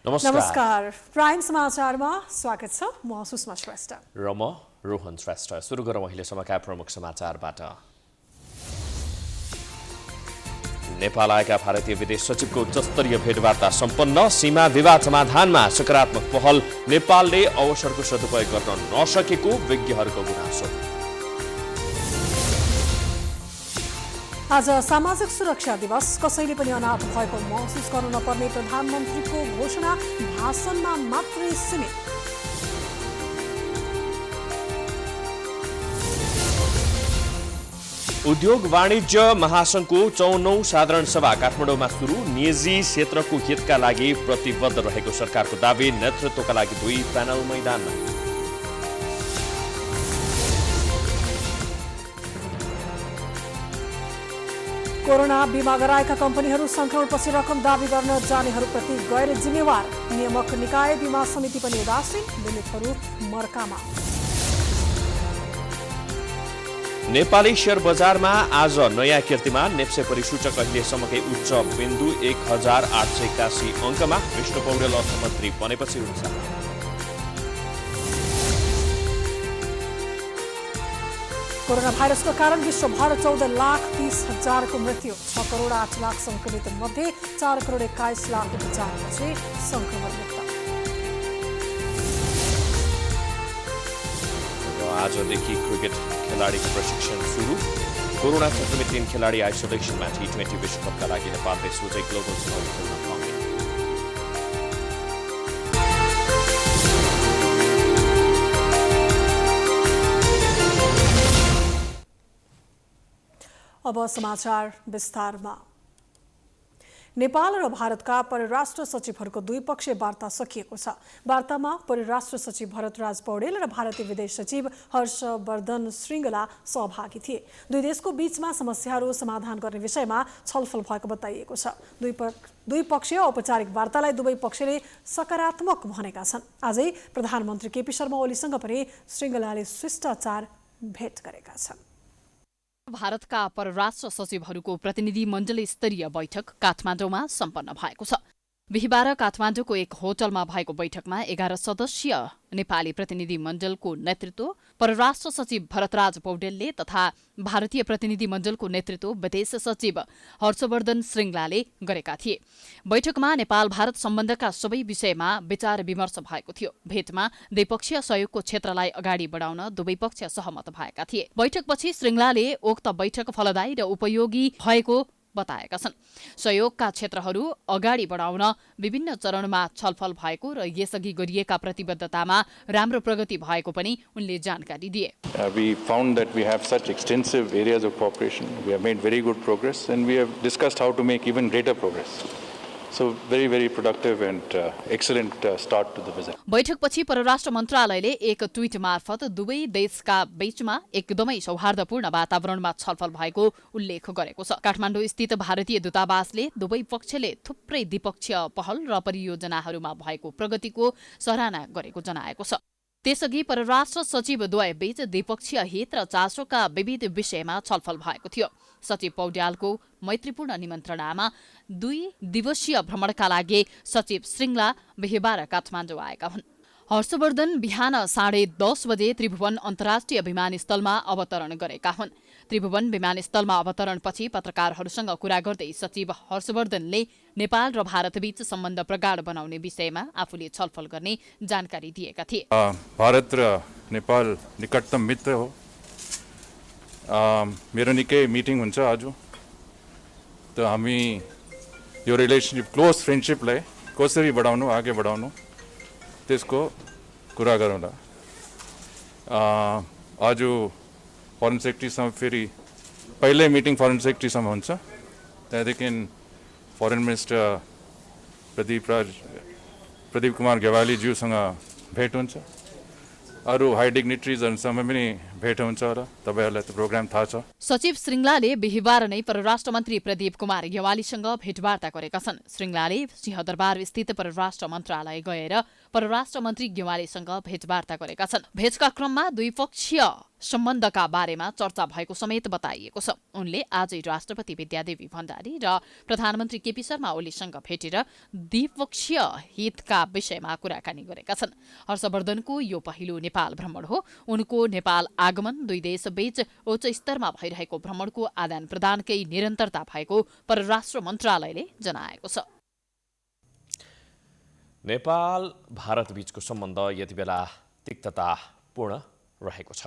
नमस्कार प्राइम समाचारमा स्वागत छ म सुषमा श्रेष्ठ र म रोहन श्रेष्ठ सुरु गरौँ अहिलेसम्मका प्रमुख समाचारबाट नेपाल आएका भारतीय विदेश सचिवको उच्चस्तरीय भेटवार्ता सम्पन्न सीमा विवाद समाधानमा सकारात्मक पहल नेपालले अवसरको सदुपयोग गर्न नसकेको विज्ञहरूको गुनासो आज सामाजिक सुरक्षा दिवस कसैले पनि अनाथ भएको महसुस गर्नु नपर्ने प्रधानमन्त्रीको घोषणा भाषणमा मात्रै सीमित उद्योग वाणिज्य महासंघको 54औं साधारण सभा काठमाडौँमा सुरु निजी क्षेत्रको हितका लागि प्रतिबद्ध रहेको सरकारको दावी नेतृत्वका लागि 2 प्यानल मैदानमा कोरोना बिमा गराएका कम्पनीहरू संक्रमणपछि रकम दावी गर्न जानेहरूप्रति गैर जिम्मेवार नियामक निकाय बिमा समिति पनि उदासीन विलितहरू मर्कामा नेपाली शेयर बजारमा आज नयाँ कीर्तिमान नेप्से परिसूचक अहिलेसम्मकै उच्च बिन्दु 1881 अङ्कमा विष्णु पौडेल अर्थमन्त्री बनेपछि हुन्छ कोरोना भाइरसको कारण विश्वभर 14,30,000 को मृत्यु 6 करोड 8 लाख संक्रमित मध्ये 4 करोड 21 लाख उपचारपछि संक्रमण मुक्त आजदेखि क्रिकेट खेलाडीको प्रशिक्षण सुरु कोरोना संक्रमित 3 खेलाडी आइसोलेसनमा T20 विश्वकपका लागि नेपालले सोझै ग्लोबल चुनाव खेल्न पाउने अब समाचार विस्तारमा नेपाल र भारतका परराष्ट्र सचिवहरूको द्विपक्षीय वार्ता सकिएको छ वार्तामा परराष्ट्र सचिव भरतराज पौडेल र भारतीय विदेश सचिव हर्षवर्धन श्रृङ्गला सहभागी थिए दुई देशको बीचमा समस्याहरू समाधान गर्ने विषयमा छलफल भएको बताइएको छ द्विपक्षीय औपचारिक वार्तालाई दुवै पक्षले सकारात्मक भनेका छन् आजै प्रधानमन्त्री केपी शर्मा ओलीसँग पनि श्रृङ्गलाले शिष्टाचार भेट गरेका छन् भारतका परराष्ट्र सचिवहरूको प्रतिनिधि मण्डल स्तरीय बैठक काठमाडौँमा सम्पन्न भएको छ बिहिबार काठमाडौँको एक होटलमा भएको बैठकमा 11 सदस्यीय नेपाली प्रतिनिधि मण्डलको नेतृत्व परराष्ट्र सचिव भरतराज पौडेलले तथा भारतीय प्रतिनिधि मण्डलको नेतृत्व विदेश सचिव हर्षवर्धन श्रृङ्गलाले गरेका थिए बैठकमा नेपाल भारत सम्बन्धका सबै विषयमा विचार विमर्श भएको थियो भेटमा द्विपक्षीय सहयोगको क्षेत्रलाई अगाडि बढाउन दुवै पक्ष सहमत भएका थिए बैठकपछि श्रृङ्गलाले उक्त बैठक फलदायी र उपयोगी भएको बताएका छन् सहयोगका क्षेत्रहरू अगाडि बढाउन विभिन्न चरणमा छलफल भएको र यसअघि गरिएका प्रतिबद्धतामा राम्रो प्रगति भएको पनि उनले जानकारी दिए We found that we have such extensive areas of cooperation. We have made very good progress and we have discussed how to make even greater progress. So very, very productive and excellent start to the visit. बैठकपछि परराष्ट्र मन्त्रालयले एक tweet मार्फत दुवै देशका बीचमा एकदमै सौहार्दपूर्ण वातावरणमा छलफल भएको उल्लेख गरेको छ काठमाडौँ स्थित भारतीय दूतावासले दुवै पक्षले थुप्रै द्विपक्षीय पहल र परियोजनाहरूमा भएको प्रगतिको सराहना गरेको जनाएको छ त्यसअघि परराष्ट्र सचिवद्वय बीच द्विपक्षीय हित र चासोका विविध विषयमा छलफल भएको थियो सचिव पौड्यालको मैत्रीपूर्ण निमन्त्रणामा 2 दिवसीय भ्रमणका लागि सचिव श्रृङ्गला बिहिबार काठमाडौँ आएका हुन् हर्षवर्धन बिहान 10:30 बजे त्रिभुवन अन्तर्राष्ट्रिय विमानस्थलमा अवतरण गरेका हुन् त्रिभुवन विमानस्थलमा अवतरणपछि पत्रकारहरूसँग कुरा गर्दै सचिव हर्षवर्धनले नेपाल र भारतबीच सम्बन्ध प्रगाढ बनाउने विषयमा आफूले छलफल गर्ने जानकारी दिएका थिए भारत र नेपाल निकटतम मित्र हो मेरो निकै मिटिङ हुन्छ आज त हामी यो रिलेसनशिप क्लोज फ्रेन्डशिपलाई कसरी बढाउनु अगाडि बढाउनु त्यसको कुरा गरौँला आज फरेन सेक्रेटरीसँग फेरि पहिल्यै मिटिङ फरेन सेक्रेटरीसँग हुन्छ त्यहाँदेखि फरेन मिनिस्टर प्रदीप कुमार गेवालीज्यूसँग भेट हुन्छ अरू हाई डिग्निटरिजहरूसँग पनि भेट हुन्छ होला तपाईहरुलाई त प्रोग्राम थाहा छ सचिव श्रृङ्गलाले बिहिबार नै परराष्ट्र मन्त्री प्रदीप कुमार गेवालीसँग भेटवार्ता गरेका छन् श्रृङ्गलाले सिंहदरबार स्थित परराष्ट्र मन्त्रालय गएर परराष्ट्र मन्त्री गेवालीसँग भेटवार्ता गरेका छन् भेटका क्रममा द्विपक्षीय सम्बन्धका बारेमा चर्चा भएको समेत बताइएको छ। उनले आजै राष्ट्रपति विद्यादेवी भण्डारी र प्रधानमन्त्री केपी शर्मा ओलीसँग भेटेर द्विपक्षीय हितका विषयमा कुराकानी गरेका छन्। हर्षवर्धनको यो पहिलो नेपाल भ्रमण हो। उनको नेपाल आगमन दुई देशबीच उच्च स्तरमा भइरहेको भ्रमणको आदान प्रदानकै निरन्तरता भएको परराष्ट्र मन्त्रालयले जनाएको छ। नेपाल भारत बीचको सम्बन्ध यति बेला तिक्ततापूर्ण रहेको छ।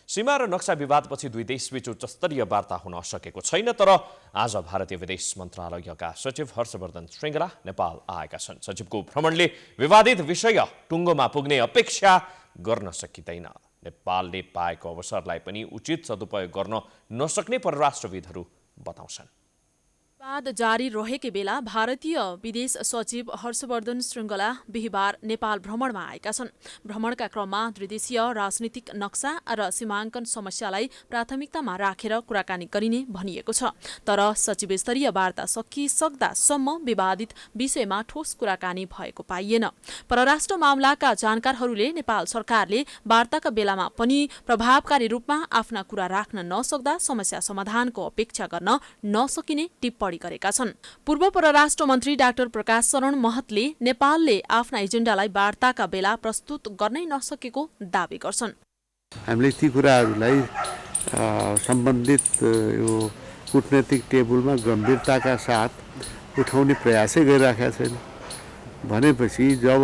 सीमा र नक्सा विवादपछि दुई देशबीच उच्चस्तरीय वार्ता हुन सकेको छैन, तर आज भारतीय विदेश मन्त्रालयका सचिव हर्षवर्धन श्रृङ्गला नेपाल आएका छन्। सचिवको भ्रमणले विवादित विषय टुङ्गोमा पुग्ने अपेक्षा गर्न सकिँदैन। नेपालले पाएको अवसरलाई पनि उचित सदुपयोग गर्न नसक्ने परराष्ट्रविदहरू बताउँछन्। विवाद जारी रहेकै बेला भारतीय विदेश सचिव हर्षवर्धन श्रृङ्गला बिहिबार नेपाल भ्रमणमा आएका छन्। भ्रमणका क्रममा त्रिदेशीय राजनीतिक नक्सा र सीमाङ्कन समस्यालाई प्राथमिकतामा राखेर कुराकानी गरिने भनिएको छ। तर सचिव स्तरीय वार्ता सकिसक्दासम्म विवादित विषयमा ठोस कुराकानी भएको पाइएन। परराष्ट्र मामलाका जानकारहरूले नेपाल सरकारले वार्ताका बेलामा पनि प्रभावकारी रूपमा आफ्ना कुरा राख्न नसक्दा समस्या समाधानको अपेक्षा गर्न नसकिने टिप्पणी गरेका छन्। पूर्व परराष्ट्र मन्त्री डाक्टर प्रकाश शरण महतले नेपालले आफ्ना एजेन्डालाई वार्ताका बेला प्रस्तुत गर्नै नसकेको दावी गर्छन्। हामीले ती कुराहरूलाई सम्बन्धित यो कूटनैतिक टेबलमा गम्भीरताका साथ उठाउने प्रयासै गरिराखेका छैन। भनेपछि जब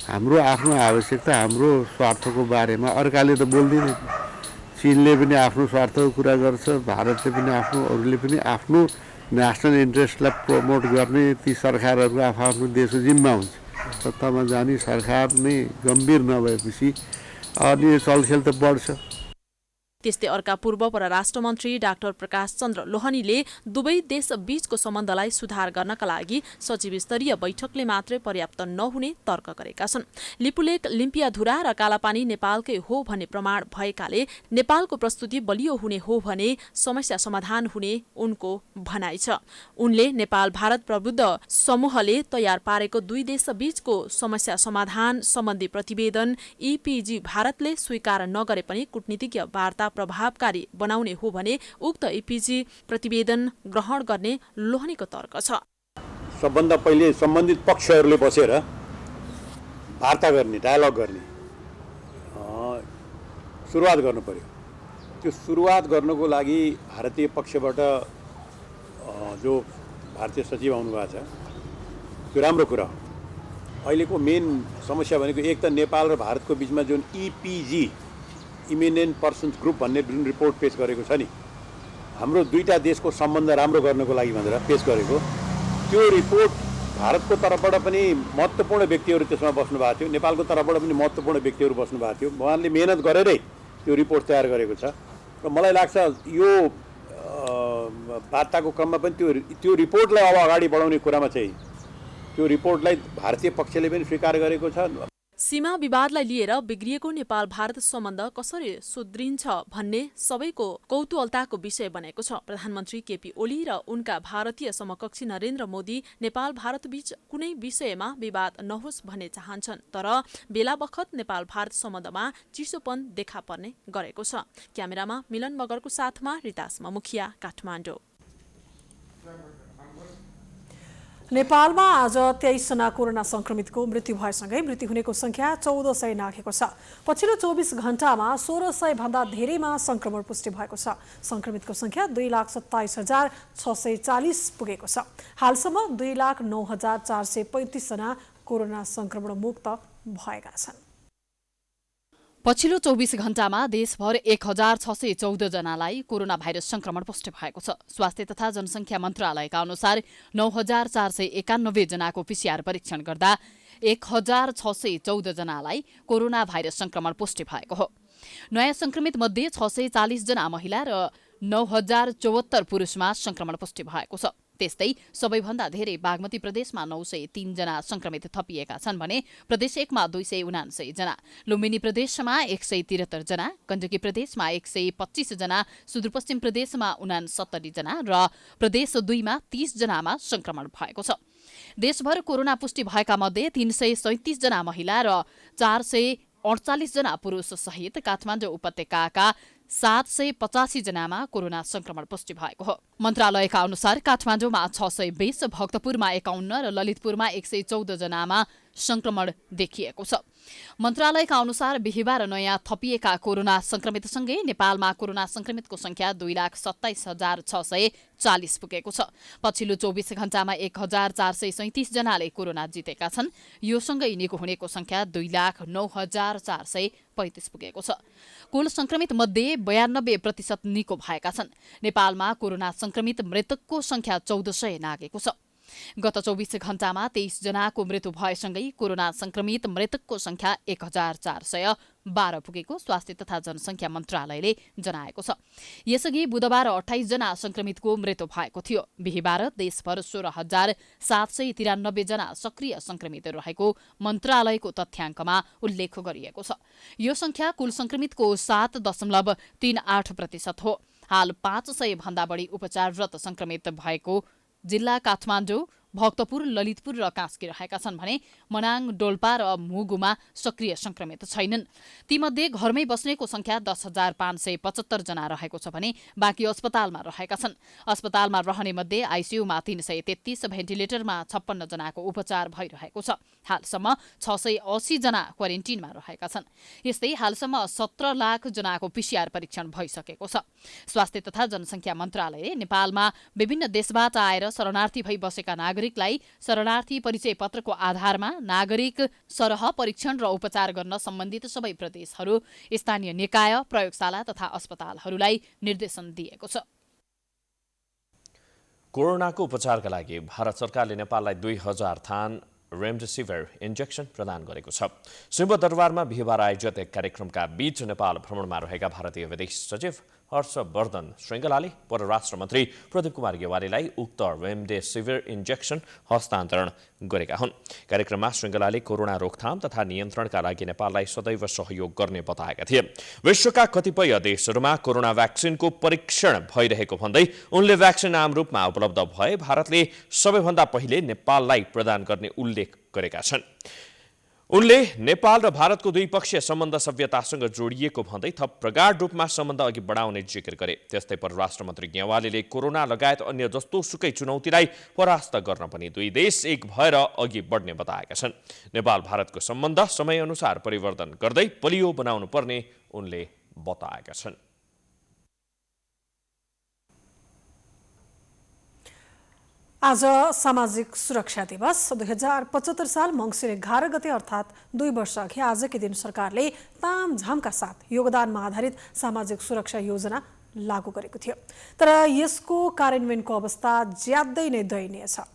हाम्रो आफ्नो आवश्यकता हाम्रो स्वार्थको बारेमा अर्काले त बोल्दैन, चीनले पनि आफ्नो स्वार्थको कुरा गर्छ, भारतले पनि आफ्नो, अरूले पनि आफ्नो नेसनल इन्ट्रेस्टलाई प्रमोट गर्ने ती सरकारहरूको आफ्नो देशको जिम्मा हुन्छ। सत्तामा जाने सरकार नै गम्भीर नभएपछि अनि चलखेल त बढ्छ। त्यस्तै अर्का पूर्व परराष्ट्र मन्त्री डाक्टर प्रकाश चन्द्र लोहनीले दुवै देश बीचको सम्बन्धलाई सुधार गर्नका लागि सचिव स्तरीय बैठकले मात्रै पर्याप्त नहुने तर्क गरेका छन्। लिपुलेक, लिम्पियाधुरा र कालापानी नेपालकै हो भन्ने प्रमाण भएकाले नेपालको प्रस्तुति बलियो हुने हो भने समस्या समाधान हुने उनको भनाइ छ। उनले नेपाल भारत प्रबुद्ध समूहले तयार पारेको दुई देश बीचको समस्या समाधान सम्बन्धी प्रतिवेदन EPG भारतले स्वीकार नगरे पनि कूटनीतिज्ञ वार्ता प्रभावकारी बनाउने हो भने उक्त EPG प्रतिवेदन ग्रहण गर्ने लोहनीको तर्क छ। सबभन्दा पहिले सम्बन्धित पक्षहरूले बसेर वार्ता गर्ने, डायलग गर्ने सुरुवात गर्नु पर्यो। त्यो सुरुवात गर्नको लागि भारतीय पक्षबाट जो भारतीय सचिव आउनुभएको छ त्यो राम्रो कुरा हो। अहिलेको मेन समस्या भनेको एक त नेपाल र भारतको बिचमा जुन EPG इमिनेन्ट पर्सन्स ग्रुप भन्ने जुन रिपोर्ट पेश गरेको छ नि, हाम्रो दुईटा देशको सम्बन्ध राम्रो गर्नको लागि भनेर पेश गरेको त्यो रिपोर्ट भारतको तर्फबाट पनि महत्त्वपूर्ण व्यक्तिहरू त्यसमा बस्नु भएको थियो, नेपालको तर्फबाट पनि महत्त्वपूर्ण व्यक्तिहरू बस्नु भएको थियो। उहाँले मेहनत गरेरै त्यो रिपोर्ट तयार गरेको छ र मलाई लाग्छ यो वार्ताको क्रममा पनि त्यो रिपोर्टलाई अब अगाडि बढाउने कुरामा चाहिँ त्यो रिपोर्टलाई भारतीय पक्षले पनि स्वीकार गरेको छ। सीमा विवादलाई लिएर बिग्रिएको नेपाल भारत सम्बन्ध कसरी सुध्रिन्छ भन्ने सबैको कौतूहलताको विषय बनेको छ। प्रधानमन्त्री केपी ओली र उनका भारतीय समकक्षी नरेन्द्र मोदी नेपाल भारत बीच कुनै विषयमा विवाद नहोस् भन्ने चाहन्छन्, तर बेला बखत नेपाल भारत सम्बन्धमा चिसोपन देखा पर्ने गरेको छ। क्यामेरामा मिलन मगरको साथमा रितास मुखिया, काठमाडौँ। नेपालमा आज 23 जना कोरोना संक्रमितको मृत्यु भएसँगै मृत्यु हुनेको संख्या 1400 नाघेको छ। पछिल्लो 24 घण्टामा 1600 भन्दा धेरैमा संक्रमण पुष्टि भएको छ। संक्रमितको संख्या 2,27,640 पुगेको छ। हालसम्म 2,09,435 जना कोरोना संक्रमण मुक्त भएका छन्। पछिल्लो 24 घण्टामा देशभर 1,614 जनालाई कोरोना भाइरस संक्रमण पुष्टि भएको छ। स्वास्थ्य तथा जनसङ्ख्या मन्त्रालयका अनुसार 9,491 जनाको PCR परीक्षण गर्दा 1,614 जनालाई कोरोना भाइरस संक्रमण पुष्टि भएको हो। नयाँ संक्रमित मध्ये 640 जना महिला र 9,074 पुरुषमा संक्रमण पुष्टि भएको छ। त्यस्तै सबैभन्दा धेरै बागमती प्रदेशमा 903 जना संक्रमित थपिएका छन् भने प्रदेश 1 मा 279 जना, लुम्बिनी प्रदेशमा 173 जना, गण्डकी प्रदेशमा 125 जना, सुदूरपश्चिम प्रदेशमा 69 जना र प्रदेश 2 मा 30 जनामा संक्रमण भएको छ। देशभर कोरोना पुष्टि भएका मध्ये 337 जना महिला र 48 जना पुरुष सहित काठमाडौँ उपत्यकाका 785 जनामा कोरोना संक्रमण पुष्टि भएको हो। मन्त्रालयका अनुसार काठमाडौँमा 620, भक्तपुरमा 51 र ललितपुरमा 114 जनामा संक्रमण देखिएको छ। मन्त्रालयका अनुसार बिहिबार नयाँ थपिएका कोरोना संक्रमितसँगै नेपालमा कोरोना संक्रमितको संख्या 2,27,640 पुगेको छ। पछिल्लो 24 घण्टामा 1,437 जनाले कोरोना जितेका छन्। यो सँगै निको हुनेको संख्या 2,09,435 पुगेको छ। कुल संक्रमित मध्ये 92% निको भएका छन्। नेपालमा कोरोना संक्रमित मृतकको संख्या 1400 नागेको छ। गत 24 घण्टामा 23 जनाको मृत्यु भएसँगै कोरोना संक्रमित मृतकको संख्या 1,412 पुगेको स्वास्थ्य तथा जनसंख्या मन्त्रालयले जनाएको छ। यसअघि बुधबार 28 जना संक्रमितको मृत्यु भएको थियो। बिहिबार देशभर 16,793 जना सक्रिय संक्रमित रहेको मन्त्रालयको तथ्याङ्कमा उल्लेख गरिएको छ। यो संख्या कुल संक्रमितको 7.38% हो। हाल 500 भन्दा बढी उपचाररत संक्रमित भएको जिल्ला काठमाडौँ, भक्तपुर, ललितपुर र कास्की रहेका छन् भने मनाङ, डोल्पा र मुगुमा सक्रिय संक्रमित छैनन्। तीमध्ये घरमै बस्नेको संख्या 10,575 जना रहेको छ भने बाँकी अस्पतालमा रहेका छन्। अस्पतालमा रहने मध्ये आइसियूमा 333, भेन्टिलेटरमा 56 जनाको उपचार भइरहेको छ। हालसम्म 680 जना क्वारेन्टिनमा रहेका छन्। यस्तै हालसम्म 17 लाख जनाको PCR परीक्षण भइसकेको छ। स्वास्थ्य तथा जनसंख्या मन्त्रालयले नेपालमा विभिन्न देशबाट आएर शरणार्थी भई बसेका नागरिकलाई शरणार्थी परिचय पत्रको आधारमा नागरिक सरह परीक्षण र उपचार गर्न सम्बन्धित सबै प्रदेशहरू, स्थानीय निकाय, प्रयोगशाला तथा अस्पतालहरूलाई निर्देशन दिएको छ। कोरोनाको उपचारका लागि भारत सरकारले नेपाललाई 2000 थान रेमडेसिभिर इन्जेक्सन प्रदान गरेको छ। सिंहदरबारमा बिहिबार आयोजित एक कार्यक्रमका बीच नेपाल भ्रमणमा रहेका भारतीय विदेश सचिव हर्षवर्धन श्रृङ्गलाले परराष्ट्र मन्त्री प्रदीप कुमार गेवालीलाई उक्त रेमडेसिभिर इन्जेक्सन हस्तान्तरण गरेका हुन्। कार्यक्रममा श्रृङ्गलाले कोरोना रोकथाम तथा नियन्त्रणका लागि नेपाललाई सदैव सहयोग गर्ने बताएका थिए। विश्वका कतिपय देशहरूमा कोरोना भ्याक्सिनको परीक्षण भइरहेको भन्दै उनले भ्याक्सिन आम रूपमा उपलब्ध भए भारतले सबैभन्दा पहिले नेपाललाई प्रदान गर्ने उल्लेख गरेका छन्। उनले नेपाल र भारतको द्विपक्षीय सम्बन्ध सभ्यतासँग जोडिएको भन्दै थप प्रगाढ रूपमा सम्बन्ध अघि बढाउने जिकिर गरे। त्यस्तै परराष्ट्र मन्त्री गेवालीले कोरोना लगायत अन्य जस्तो सुकै चुनौतीलाई परास्त गर्न पनि दुई देश एक भएर अघि बढ्ने बताएका छन्। नेपाल भारतको सम्बन्ध समयअनुसार परिवर्तन गर्दै बलियो बनाउनु पर्ने उनले बताएका छन्। आज सामाजिक सुरक्षा दिवस 2075 साल मङ्सिर 11 गते अर्थात् 2 वर्ष अघि आजकै दिन सरकारले तामझामका साथ योगदानमा आधारित सामाजिक सुरक्षा योजना लागू गरेको थियो। तर यसको कार्यान्वयनको अवस्था ज्यादै नै दयनीय छ।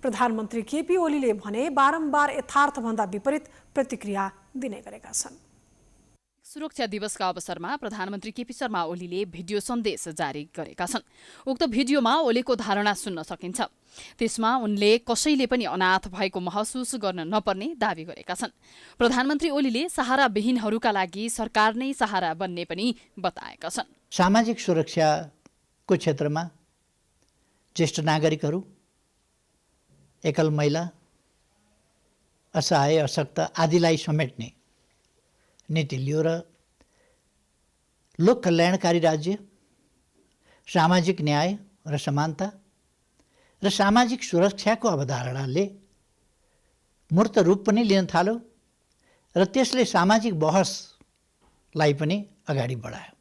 प्रधानमन्त्री केपी ओलीले भने बारम्बार यथार्थभन्दा विपरीत प्रतिक्रिया दिने गरेका छन्। सुरक्षा दिवसका अवसरमा प्रधानमन्त्री केपी शर्मा ओलीले भिडियो सन्देश जारी गरेका छन्। उक्त भिडियोमा ओलीको धारणा सुन्न सकिन्छ। त्यसमा उनले कसैले पनि अनाथ भएको महसुस गर्न नपर्ने दावी गरेका छन्। प्रधानमन्त्री ओलीले सहाराविहीनहरूका लागि सरकार नै सहारा बन्ने पनि बताएका छन्। सामाजिक सुरक्षाको क्षेत्रमा ज्येष्ठ नागरिकहरू, एकल महिला, असहाय, अशक्त आदिलाई समेट्ने नीति लियो र लोक कल्याणकारी राज्य, सामाजिक न्याय र समानता र सामाजिक सुरक्षाको अवधारणाले मूर्त रूप पनि लिन थाल्यो र त्यसले सामाजिक बहसलाई पनि अगाडि बढायो।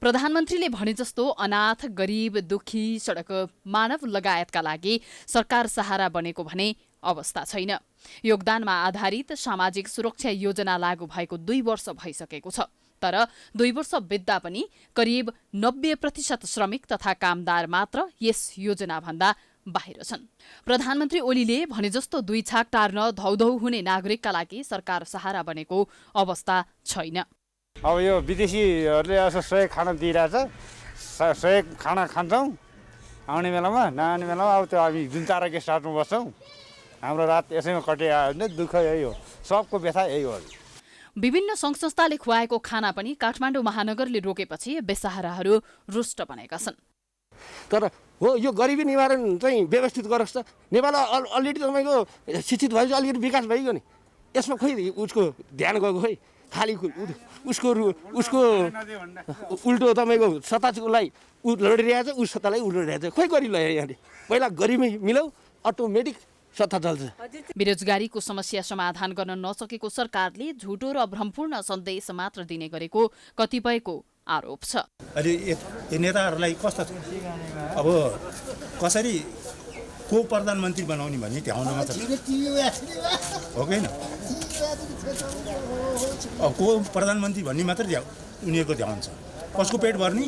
प्रधानमन्त्रीले भने जस्तो अनाथ, गरिब, दुखी, सडक मानव लगायतका लागि सरकार सहारा बनेको भने अवस्था छैन। योगदानमा आधारित सामाजिक सुरक्षा योजना लागू भएको 2 वर्ष भइसकेको छ। तर 2 वर्ष बित्दा पनि करिब 90% श्रमिक तथा कामदार मात्र यस योजनाभन्दा बाहिर छन्। प्रधानमन्त्री ओलीले भने जस्तो 2 छाक टार्न धौधौ हुने नागरिकका लागि सरकार सहारा बनेको अवस्था छैन। अब यो विदेशीहरूले सहयोग खाना दिइरहेछ, सहयोग खाना खान्छौँ आउने बेलामा, नआउने बेलामा। अब त्यो हामी जुन तारा गेस्ट हाउसमा बस्छौँ, हाम्रो रात यसैमा कटिआयो भने दुःख यही हो, सबको व्यथा यही हो। विभिन्न सङ्घ संस्थाले खुवाएको खाना पनि काठमाडौँ महानगरले रोकेपछि बेसहाराहरू रुष्ट बनेका छन्। तर हो यो गरिबी निवारण चाहिँ व्यवस्थित गरोस् त। नेपाल अलरेडी तपाईँको शिक्षित भएपछि अलिकति विकास भइगयो नि, यसमा खोइ उसको ध्यान गएको खोइ। खाली उसको उल्टो तपाईँको सत्तालाई ऊ लडिरहेको छ, ऊ सत्तालाई ऊ लडिरहेको छ। खोइ गरिरह्यो यहाँले। पहिला गरिबी मिलाउ, अटोमेटिक सत्ता चल्छ। बेरोजगारीको समस्या समाधान गर्न नसकेको सरकारले झुटो र भ्रमपूर्ण सन्देश मात्र दिने गरेको कतिपयको आरोप छ। अहिले यो नेताहरूलाई कस्तो छ, अब कसरी को प्रधानमन्त्री बनाउने भन्ने ध्याउन मात्र हो कि होइन। अब को प्रधानमन्त्री भन्ने मात्र उनीहरूको ध्यान छ। कसको पेट भर्ने,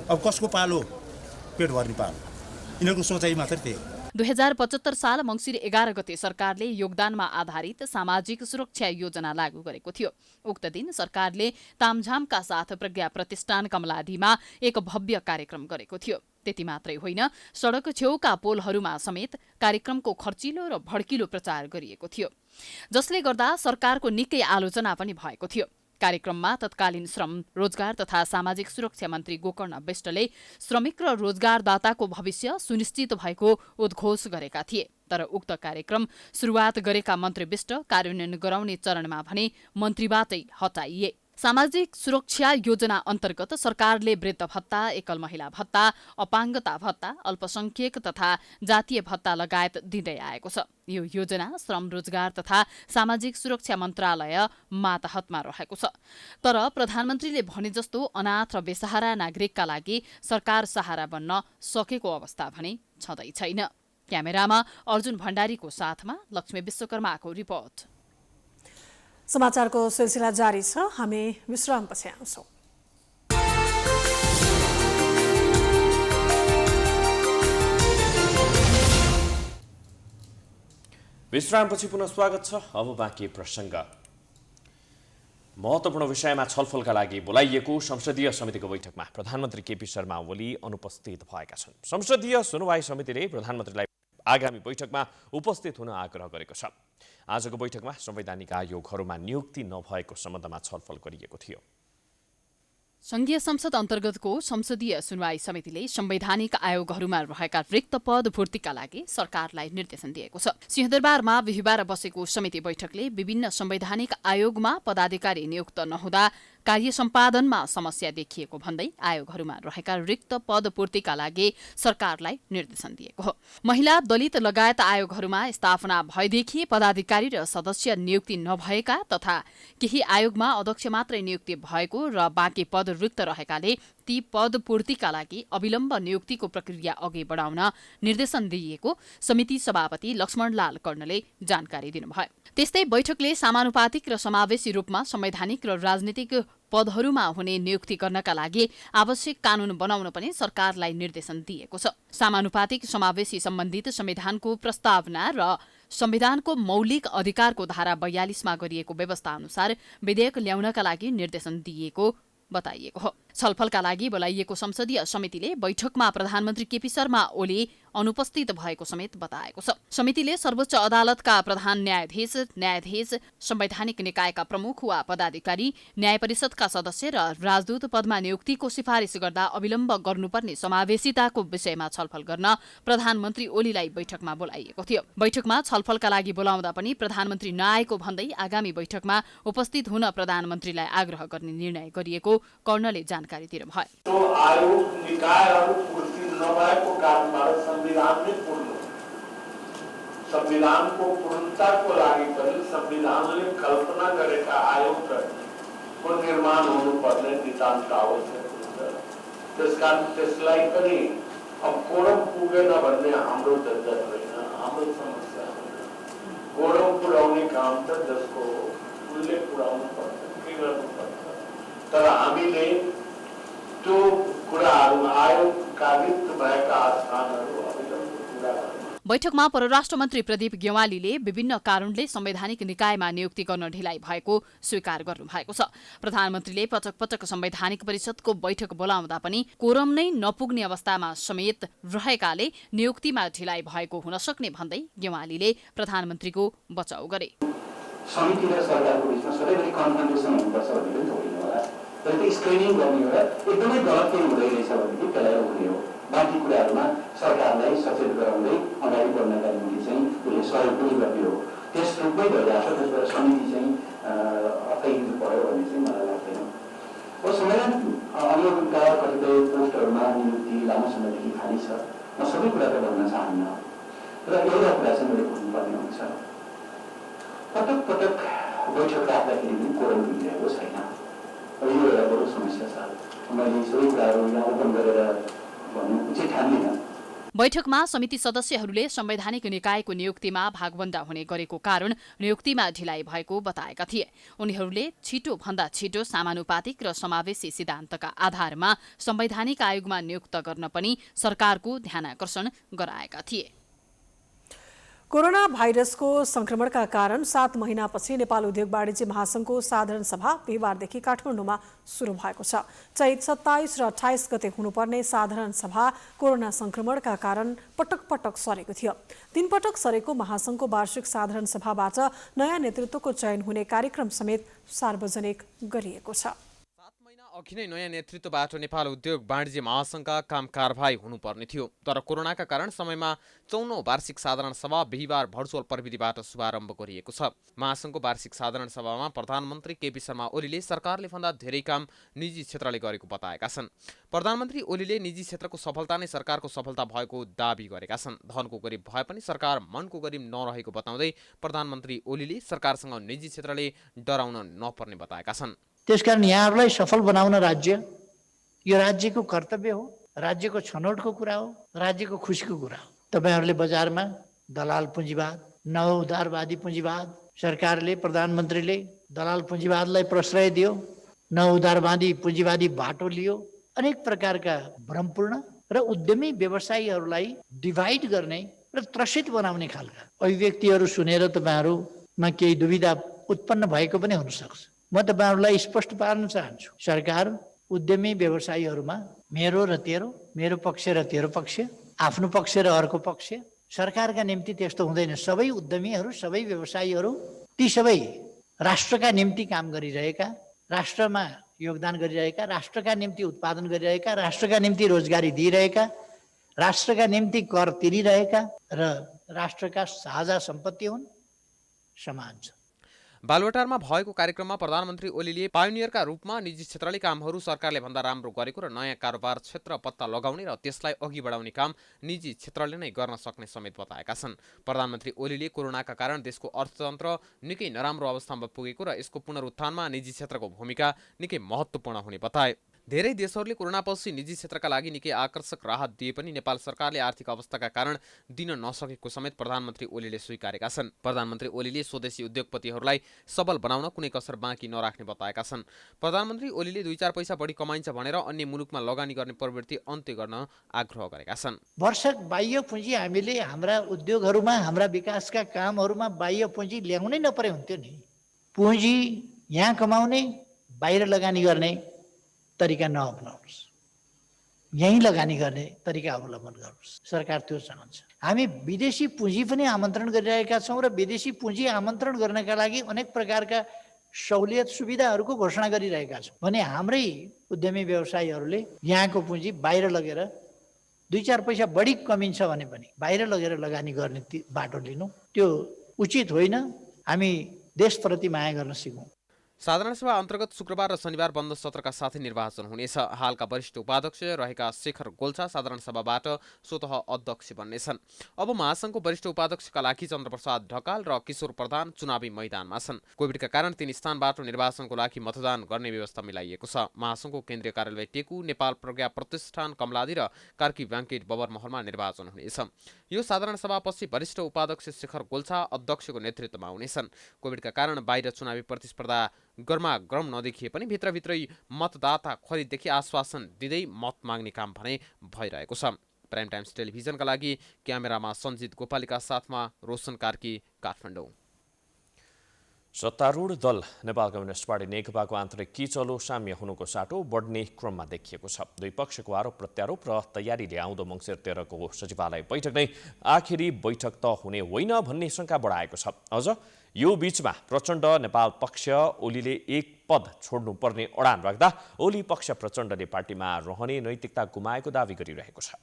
अब कसको पालो पेट भर्ने पालो, यिनीहरूको सोचाइ मात्र त्यही हो। 2075 साल मङ्सिर 11 गते सरकारले योगदानमा आधारित सामाजिक सुरक्षा योजना लागू गरेको थियो। उक्त दिन सरकारले तामझामका साथ प्रज्ञा प्रतिष्ठान कमलादीमा एक भव्य कार्यक्रम गरेको थियो। त्यति मात्रै होइन, सडक छेउका पोलहरूमा समेत कार्यक्रमको खर्चिलो र भड्किलो प्रचार गरिएको थियो, जसले गर्दा सरकारको निकै आलोचना पनि भएको थियो। कार्यक्रममा तत्कालीन श्रम, रोजगार तथा सामाजिक सुरक्षा मन्त्री गोकर्ण विष्टले श्रमिक र रोजगारदाताको भविष्य सुनिश्चित भएको उद्घोष गरेका थिए। तर उक्त कार्यक्रम सुरुवात गरेका मन्त्री विष्ट कार्यान्वयन गराउने चरणमा भने मन्त्रीबाटै हटाइए। सामाजिक सुरक्षा योजना अन्तर्गत सरकारले वृद्ध भत्ता, एकल महिला भत्ता, अपाङ्गता भत्ता, अल्पसंख्यक तथा जातीय भत्ता लगायत दिँदै आएको छ। यो योजना श्रम, रोजगार तथा सामाजिक सुरक्षा मन्त्रालय मातहतमा रहेको छ। तर प्रधानमन्त्रीले भने जस्तो अनाथ र बेसहारा नागरिकका लागि सरकार सहारा बन्न सकेको अवस्था भने छँदै छैन। क्यामेरामा अर्जुन भण्डारीको साथमा लक्ष्मी विश्वकर्माको रिपोर्ट। समाचारको सिलसिला जारी छ, हामी विश्रामपछि आउँछौँ। विश्रामपछि पुनः स्वागत छ। अब बाँकी प्रसङ्ग। महत्त्वपूर्ण विषयमा छलफलका लागि बोलाइएको संसदीय समितिको बैठकमा प्रधानमन्त्री केपी शर्मा ओली अनुपस्थित भएका छन्। संसदीय सुनवाई समितिले प्रधानमन्त्रीलाई आगामी बैठकमा उपस्थित हुन आग्रह गरेको छ। आजको बैठकमा संवैधानिक आयोगहरूमा नियुक्ति नभएको सम्बन्धमा छलफल गरिएको थियो। संघीय संसद अन्तर्गतको संसदीय सुनवाई समितिले संवैधानिक आयोगहरूमा रहेका रिक्त पद पूर्तिका लागि सरकारलाई निर्देशन दिएको छ। सिंहदरबारमा बिहिबार बसेको समिति बैठकले विभिन्न संवैधानिक आयोगमा पदाधिकारी नियुक्त नहुँदा कार्य सम्पादनमा समस्या देखिएको भन्दै आयोगहरूमा रहेका रिक्त पद पूर्तिका लागि सरकारलाई निर्देशन दिएको हो। महिला, दलित लगायत आयोगहरूमा स्थापना भएदेखि पदाधिकारी र सदस्य नियुक्ति नभएका तथा केही आयोगमा अध्यक्ष मात्रै नियुक्ति भएको र बाँकी पद रिक्त रहेकाले ती पद पूर्तिका लागि अविलम्ब नियुक्तिको प्रक्रिया अघि बढाउन निर्देशन दिइएको समिति सभापति लक्ष्मणलाल कर्णले जानकारी दिनुभयो। त्यस्तै बैठकले समानुपातिक र समावेशी रूपमा संवैधानिक र राजनीतिक पदहरूमा हुने नियुक्ति गर्नका लागि आवश्यक कानून बनाउन पनि सरकारलाई निर्देशन दिएको छ। समानुपातिक समावेशी सम्बन्धित संविधानको प्रस्तावना र संविधानको मौलिक अधिकारको धारा 42 मा गरिएको व्यवस्था अनुसार विधेयक ल्याउनका लागि निर्देशन दिएको बताइएको हो। छलफलका लागि बोलाइएको संसदीय समितिले बैठकमा प्रधानमन्त्री केपी शर्मा ओली अनुपस्थित भएको समेत बताएको छ। समितिले सर्वोच्च अदालतका प्रधान न्यायाधीश, संवैधानिक निकायका प्रमुख वा पदाधिकारी, न्याय परिषदका सदस्य र राजदूत पदमा नियुक्तिको सिफारिस गर्दा अविलम्ब गर्नुपर्ने समावेशिताको विषयमा छलफल गर्न प्रधानमन्त्री ओलीलाई बैठकमा बोलाइएको थियो। बैठकमा छलफलका लागि बोलाउँदा पनि प्रधानमन्त्री नआएको भन्दै आगामी बैठकमा उपस्थित हुन प्रधानमन्त्रीलाई आग्रह गर्ने निर्णय गरिएको कर्णले जानकारी दिनुभयो। आयोग निकायहरू पूर्ति नभएको कारणबाट संविधानले पूर्ण संविधानको पूर्णताको लागि पनि संविधानले कल्पना गरेका आयोगको निर्माण हुनुपर्ने नितान्त आवश्यक हुन्छ। त्यसकारण त्यसलाई पनि अब कोरम पुगेन भन्ने हाम्रो झन्झट होइन, हाम्रो समस्या होइन। कोरम पुर्याउने काम त जसको उसले पुर्याउनु पर्छ, के गर्नुपर्छ। तर हामीले त्यो कुराहरू आयोगका रिक्त भएका स्थानहरू अविलम्ब पूरा गर्न। बैठकमा परराष्ट्र मन्त्री प्रदीप गेवालीले विभिन्न कारणले संवैधानिक निकायमा नियुक्ति गर्न ढिलाइ भएको स्वीकार गर्नुभएको छ। प्रधानमन्त्रीले पटक पटक संवैधानिक परिषदको बैठक बोलाउँदा पनि कोरम नै नपुग्ने अवस्थामा समेत रहेकाले नियुक्तिमा ढिलाइ भएको हुन सक्ने भन्दै गेवालीले प्रधानमन्त्रीको बचाउ गरे। समिति र सरकारको बीचमा सधैँभरि कन्फ्रन्टेसन हुनुपर्छ भन्ने पनि होइन होला। तर त्यो स्क्रिनिङ गर्ने हो र एकदमै गलत केही हुँदै रहेछ भनेदेखि त्यसलाई रोक्ने हो। बाँकी कुराहरूमा सरकारलाई सचेत गराउँदै अगाडि बढ्नका निम्ति चाहिँ उसले सहयोग पनि गर्ने हो। त्यस रूपमै भइरहेको छ। त्यसबाट समिति चाहिँ हटाइदिनु पर्यो भन्ने चाहिँ मलाई लाग्दैन। अब संविधान अनुरूपका कतिपय पोस्टहरूमा नियुक्ति लामो समयदेखि खाली छ। म सबै कुराको भन्न चाहन्न, र एउटा कुरा चाहिँ मैले भन्नुपर्ने हुन्छ, पटक पटक बैठक राख्दाखेरि पनि कोरम मिलिरहेको छैन। अब यो एउटा बडो समस्या छ। मैले सबै कुराहरू यहाँ ओपन गरेर भन्नु उचित ठान्दिनँ। बैठकमा समिति सदस्यहरूले संवैधानिक निकायको नियुक्तिमा भागवण्डा हुने गरेको कारण नियुक्तिमा ढिलाइ भएको बताएका थिए। उनीहरूले छिटो भन्दा छिटो समानुपातिक र समावेशी सिद्धान्तका आधारमा संवैधानिक आयोगमा नियुक्त गर्न पनि सरकारको ध्यानाकर्षण गराएका थिए। कोरोना भाइरसको संक्रमणका कारण 7 महिनापछि नेपाल उद्योग वाणिज्य महासंघको साधारण सभा बिहिबारदेखि काठमाडौँमा सुरु भएको छ। चैत 27 र 28 गते हुनुपर्ने साधारण सभा कोरोना संक्रमणका कारण पटक पटक सरेको थियो। 3 पटक सरेको महासंघको वार्षिक साधारण सभाबाट नयाँ नेतृत्वको चयन हुने कार्यक्रम समेत सार्वजनिक गरिएको छ। अघि नै नयाँ नेतृत्वबाट नेपाल उद्योग वाणिज्य महासंघका काम कारबाही हुनुपर्ने थियो, तर कोरोनाका कारण समयमा 54औं वार्षिक साधारण सभा बिहिबार भर्चुअल प्रविधिबाट शुभारम्भ गरिएको छ। महासंघको वार्षिक साधारण सभामा प्रधानमन्त्री केपी शर्मा ओलीले सरकारले भन्दा धेरै काम निजी क्षेत्रले गरेको बताएका छन्। प्रधानमन्त्री ओलीले निजी क्षेत्रको सफलता नै सरकारको सफलता भएको दाबी गरेका छन्। धनको गरिब भए पनि सरकार मनको गरिब नरहेको बताउँदै प्रधानमन्त्री ओलीले सरकारसँग निजी क्षेत्रले डराउन नपर्ने बताएका छन्। त्यसकारण यहाँहरूलाई सफल बनाउन राज्य, यो राज्यको कर्तव्य हो, राज्यको छनौटको कुरा हो, राज्यको खुसीको कुरा हो। तपाईहरूले बजारमा दलाल पुँजीवाद, नवउदारवादी पुँजीवाद, सरकारले प्रधानमन्त्रीले दलाल पुँजीवादलाई प्रश्रय दियो, नवउदारवादी पुँजीवादी बाटो लियो, अनेक प्रकारका भ्रमपूर्ण र उद्यमी व्यवसायीहरूलाई डिभाइड गर्ने र त्रसित बनाउने खालका अभिव्यक्तिहरू सुनेर तपाईँहरूमा केही दुविधा उत्पन्न भएको पनि हुनसक्छ। म तपाईहरूलाई स्पष्ट पार्न चाहन्छु, सरकार उद्यमी व्यवसायीहरूमा मेरो र तेरो, मेरो पक्ष र तेरो पक्ष, आफ्नो पक्ष र अर्को पक्ष, सरकारका निम्ति त्यस्तो हुँदैन। सबै उद्यमीहरू, सबै व्यवसायीहरू, ती सबै राष्ट्रका निम्ति काम गरिरहेका, राष्ट्रमा योगदान गरिरहेका, राष्ट्रका निम्ति उत्पादन गरिरहेका, राष्ट्रका निम्ति रोजगारी दिइरहेका, राष्ट्रका निम्ति कर तिरिरहेका र राष्ट्रका साझा सम्पत्ति हुन्, समान छ। बालुवाटारमा भएको कार्यक्रममा प्रधानमन्त्री ओलीले पायोनियरका रूपमा निजी क्षेत्रले कामहरू सरकारले भन्दा राम्रो गरेको र नयाँ कारोबार क्षेत्र पत्ता लगाउने र त्यसलाई अघि बढाउने काम निजी क्षेत्रले नै गर्न सक्ने समेत बताएका छन्। प्रधानमन्त्री ओलीले कोरोनाका कारण देशको अर्थतन्त्र निकै नराम्रो अवस्थामा पुगेको र यसको पुनरुत्थानमा निजी क्षेत्रको भूमिका निकै महत्त्वपूर्ण हुने बताए। धेरै देशहरूले कोरोनापछि निजी क्षेत्रका लागि निकै आकर्षक राहत दिए पनि नेपाल सरकारले आर्थिक अवस्थाका कारण दिन नसकेको समेत प्रधानमन्त्री ओलीले स्वीकारेका छन्। प्रधानमन्त्री ओलीले स्वदेशी उद्योगपतिहरूलाई सबल बनाउन कुनै कसर बाँकी नराख्ने बताएका छन्। प्रधानमन्त्री ओलीले 2-4 पैसा बढी कमाइन्छ भनेर अन्य मुलुकमा लगानी गर्ने प्रवृत्ति अन्त्य गर्न आग्रह गरेका छन्। वर्षक बाह्य पुँजी हामीले हाम्रा उद्योगहरूमा, हाम्रा विकासका कामहरूमा बाह्य पुँजी ल्याउनै नपरे हुन्थ्यो नि। पुँजी यहाँ कमाउने, बाहिर लगानी गर्ने तरिका नअप्नाउनुहोस्, यहीँ लगानी गर्ने तरिका अवलम्बन गर्नुहोस्। सरकार त्यो चाहन्छ। हामी विदेशी पुँजी पनि आमन्त्रण गरिरहेका छौँ र विदेशी पुँजी आमन्त्रण गर्नका लागि अनेक प्रकारका सहुलियत सुविधाहरूको घोषणा गरिरहेका छौँ भने हाम्रै उद्यमी व्यवसायीहरूले यहाँको पुँजी बाहिर लगेर 2-4 पैसा बढी कमिन्छ भने पनि बाहिर लगेर लगानी गर्ने बाटो लिनु त्यो उचित होइन। हामी देशप्रति माया गर्न सिकौँ। साधारण सभा अन्तर्गत शुक्रबार र शनिबार बन्द सत्रका साथै निर्वाचन हुनेछ। हालका वरिष्ठ उपाध्यक्ष रहेका शेखर गोल्छा साधारण सभाबाट स्वतः अध्यक्ष बन्नेछन्। अब महासंघको वरिष्ठ उपाध्यक्षका लागि चन्द्रप्रसाद ढकाल र किशोर प्रधान चुनावी मैदानमा छन्। कोभिडका कारण 3 स्थानबाट निर्वाचनको लागि मतदान गर्ने व्यवस्था मिलाइएको छ। महासंघको केन्द्रीय कार्यालय टेकु, नेपाल प्रज्ञा प्रतिष्ठान कमलादी र कार्की ब्याङ्केट बबर महलमा निर्वाचन हुनेछ। यो साधारण सभापछि वरिष्ठ उपाध्यक्ष शेखर गोल्छा अध्यक्षको नेतृत्वमा हुनेछन्। कोभिडका कारण बाहिर चुनावी प्रतिस्पर्धा गरम नदेखिए पनि भित्रभित्रै मतदाता खरिददेखि आश्वासन दिँदै मत माग्ने काम भने भइरहेको छ। प्राइम टाइम्स टेलिभिजनका लागि क्यामेरामा सञ्जित गोपालीका साथमा रोशन कार्की, काठमाडौँ। सत्तारूढ दल नेपाल कम्युनिस्ट पार्टी नेकपाको आन्तरिक किचलो साम्य हुनुको साटो बढ्ने क्रममा देखिएको छ। दुई पक्षको आरोप प्रत्यारोप र तयारीले आउँदो मङ्सिर 13 को सचिवालय बैठक नै आखिरी बैठक त हुने होइन भन्ने शङ्का बढाएको छ। अझ यो बीचमा प्रचण्ड नेपाल पक्ष ओलीले एक पद छोड्नुपर्ने अडान राख्दा ओली पक्ष प्रचण्डले पार्टीमा रहने नैतिकता गुमाएको दावी गरिरहेको छ।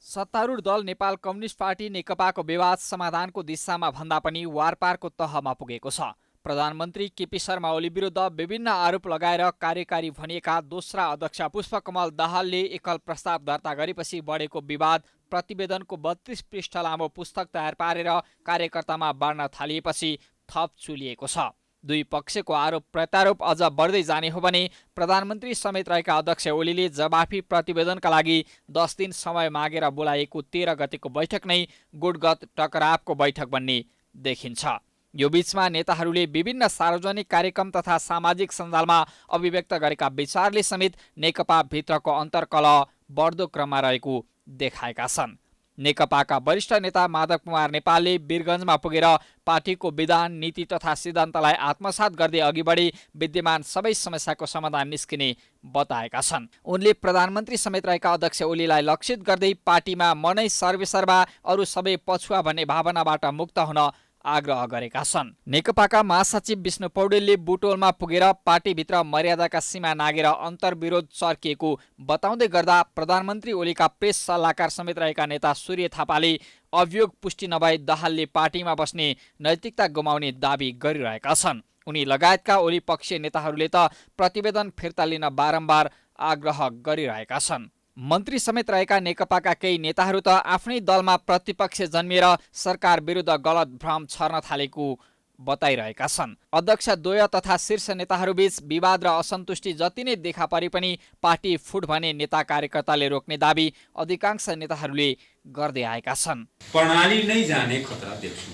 सत्तारूढ दल नेपाल कम्युनिस्ट पार्टी नेकपाको विवाद समाधानको दिशामा भन्दा पनि वारपारको तहमा पुगेको छ। प्रधानमन्त्री केपी शर्मा ओली विरुद्ध विभिन्न आरोप लगाएर कार्यकारी भनिएका दोस्रा अध्यक्ष पुष्पकमल दाहालले एकल प्रस्ताव दर्ता गरेपछि बढेको विवाद प्रतिवेदनको 32 पृष्ठ लामो पुस्तक तयार पारेर कार्यकर्तामा बाँड्न थालिएपछि थप चुलिएको छ। दुई पक्षको आरोप प्रत्यारोप अझ बढ्दै जाने हो भने प्रधानमन्त्री समेत रहेका अध्यक्ष ओलीले जवाफी प्रतिवेदनका लागि 10 दिन समय मागेर बोलाएको 13 गतेको बैठक नै गुटगत टकरावको बैठक बन्ने देखिन्छ। यो बीचमा नेताहरूले विभिन्न सार्वजनिक कार्यक्रम तथा सामाजिक सञ्जालमा अभिव्यक्त गरेका विचारले समेत नेकपा भित्रको अन्तर्कलह बढ्दो क्रममा रहेको देखाएका छन्। नेकपाका वरिष्ठ नेता माधव कुमार नेपालले वीरगञ्जमा पुगेर पार्टीको विधान नीति तथा सिद्धान्तलाई आत्मसात गर्दै अघि बढी विद्यमान सबै समस्याको समाधान निस्किने बताएका छन्। उनले प्रधानमन्त्री समेत रहेका अध्यक्ष ओलीलाई लक्षित गर्दै पार्टीमा म नै सर्वेसर्वा अरू सबै पछुवा भन्ने भावनाबाट मुक्त हुन आग्रह गरेका छन्। नेकपाका महासचिव विष्णु पौडेलले बुटोलमा पुगेर पार्टीभित्र मर्यादाका सीमा नागेर अन्तर्विरोध चर्किएको बताउँदै गर्दा प्रधानमन्त्री ओलीका प्रेस सल्लाहकार समेत रहेका नेता सूर्य थापाले अभियोग पुष्टि नभई दाहालले पार्टीमा बस्ने नैतिकता गुमाउने दाबी गरिरहेका छन्। उनी लगायतका ओली पक्षीय नेताहरूले त प्रतिवेदन फिर्ता लिन बारम्बार आग्रह गरिरहेका छन्। मन्त्री समेत रहेका नेकपाका केही नेताहरू त आफ्नै दलमा प्रतिपक्ष जन्मिएर सरकार विरुद्ध गलत भ्रम छर्न थालेको बताइरहेका छन्। अध्यक्ष द्वय तथा शीर्ष नेताहरूबीच विवाद र असन्तुष्टि जति नै देखा परे पनि पार्टी फुट भने नेता कार्यकर्ताले रोक्ने दाबी अधिकांश नेताहरूले गर्दै आएका छन्। प्रणाली नै जाने खतरा देख्छु,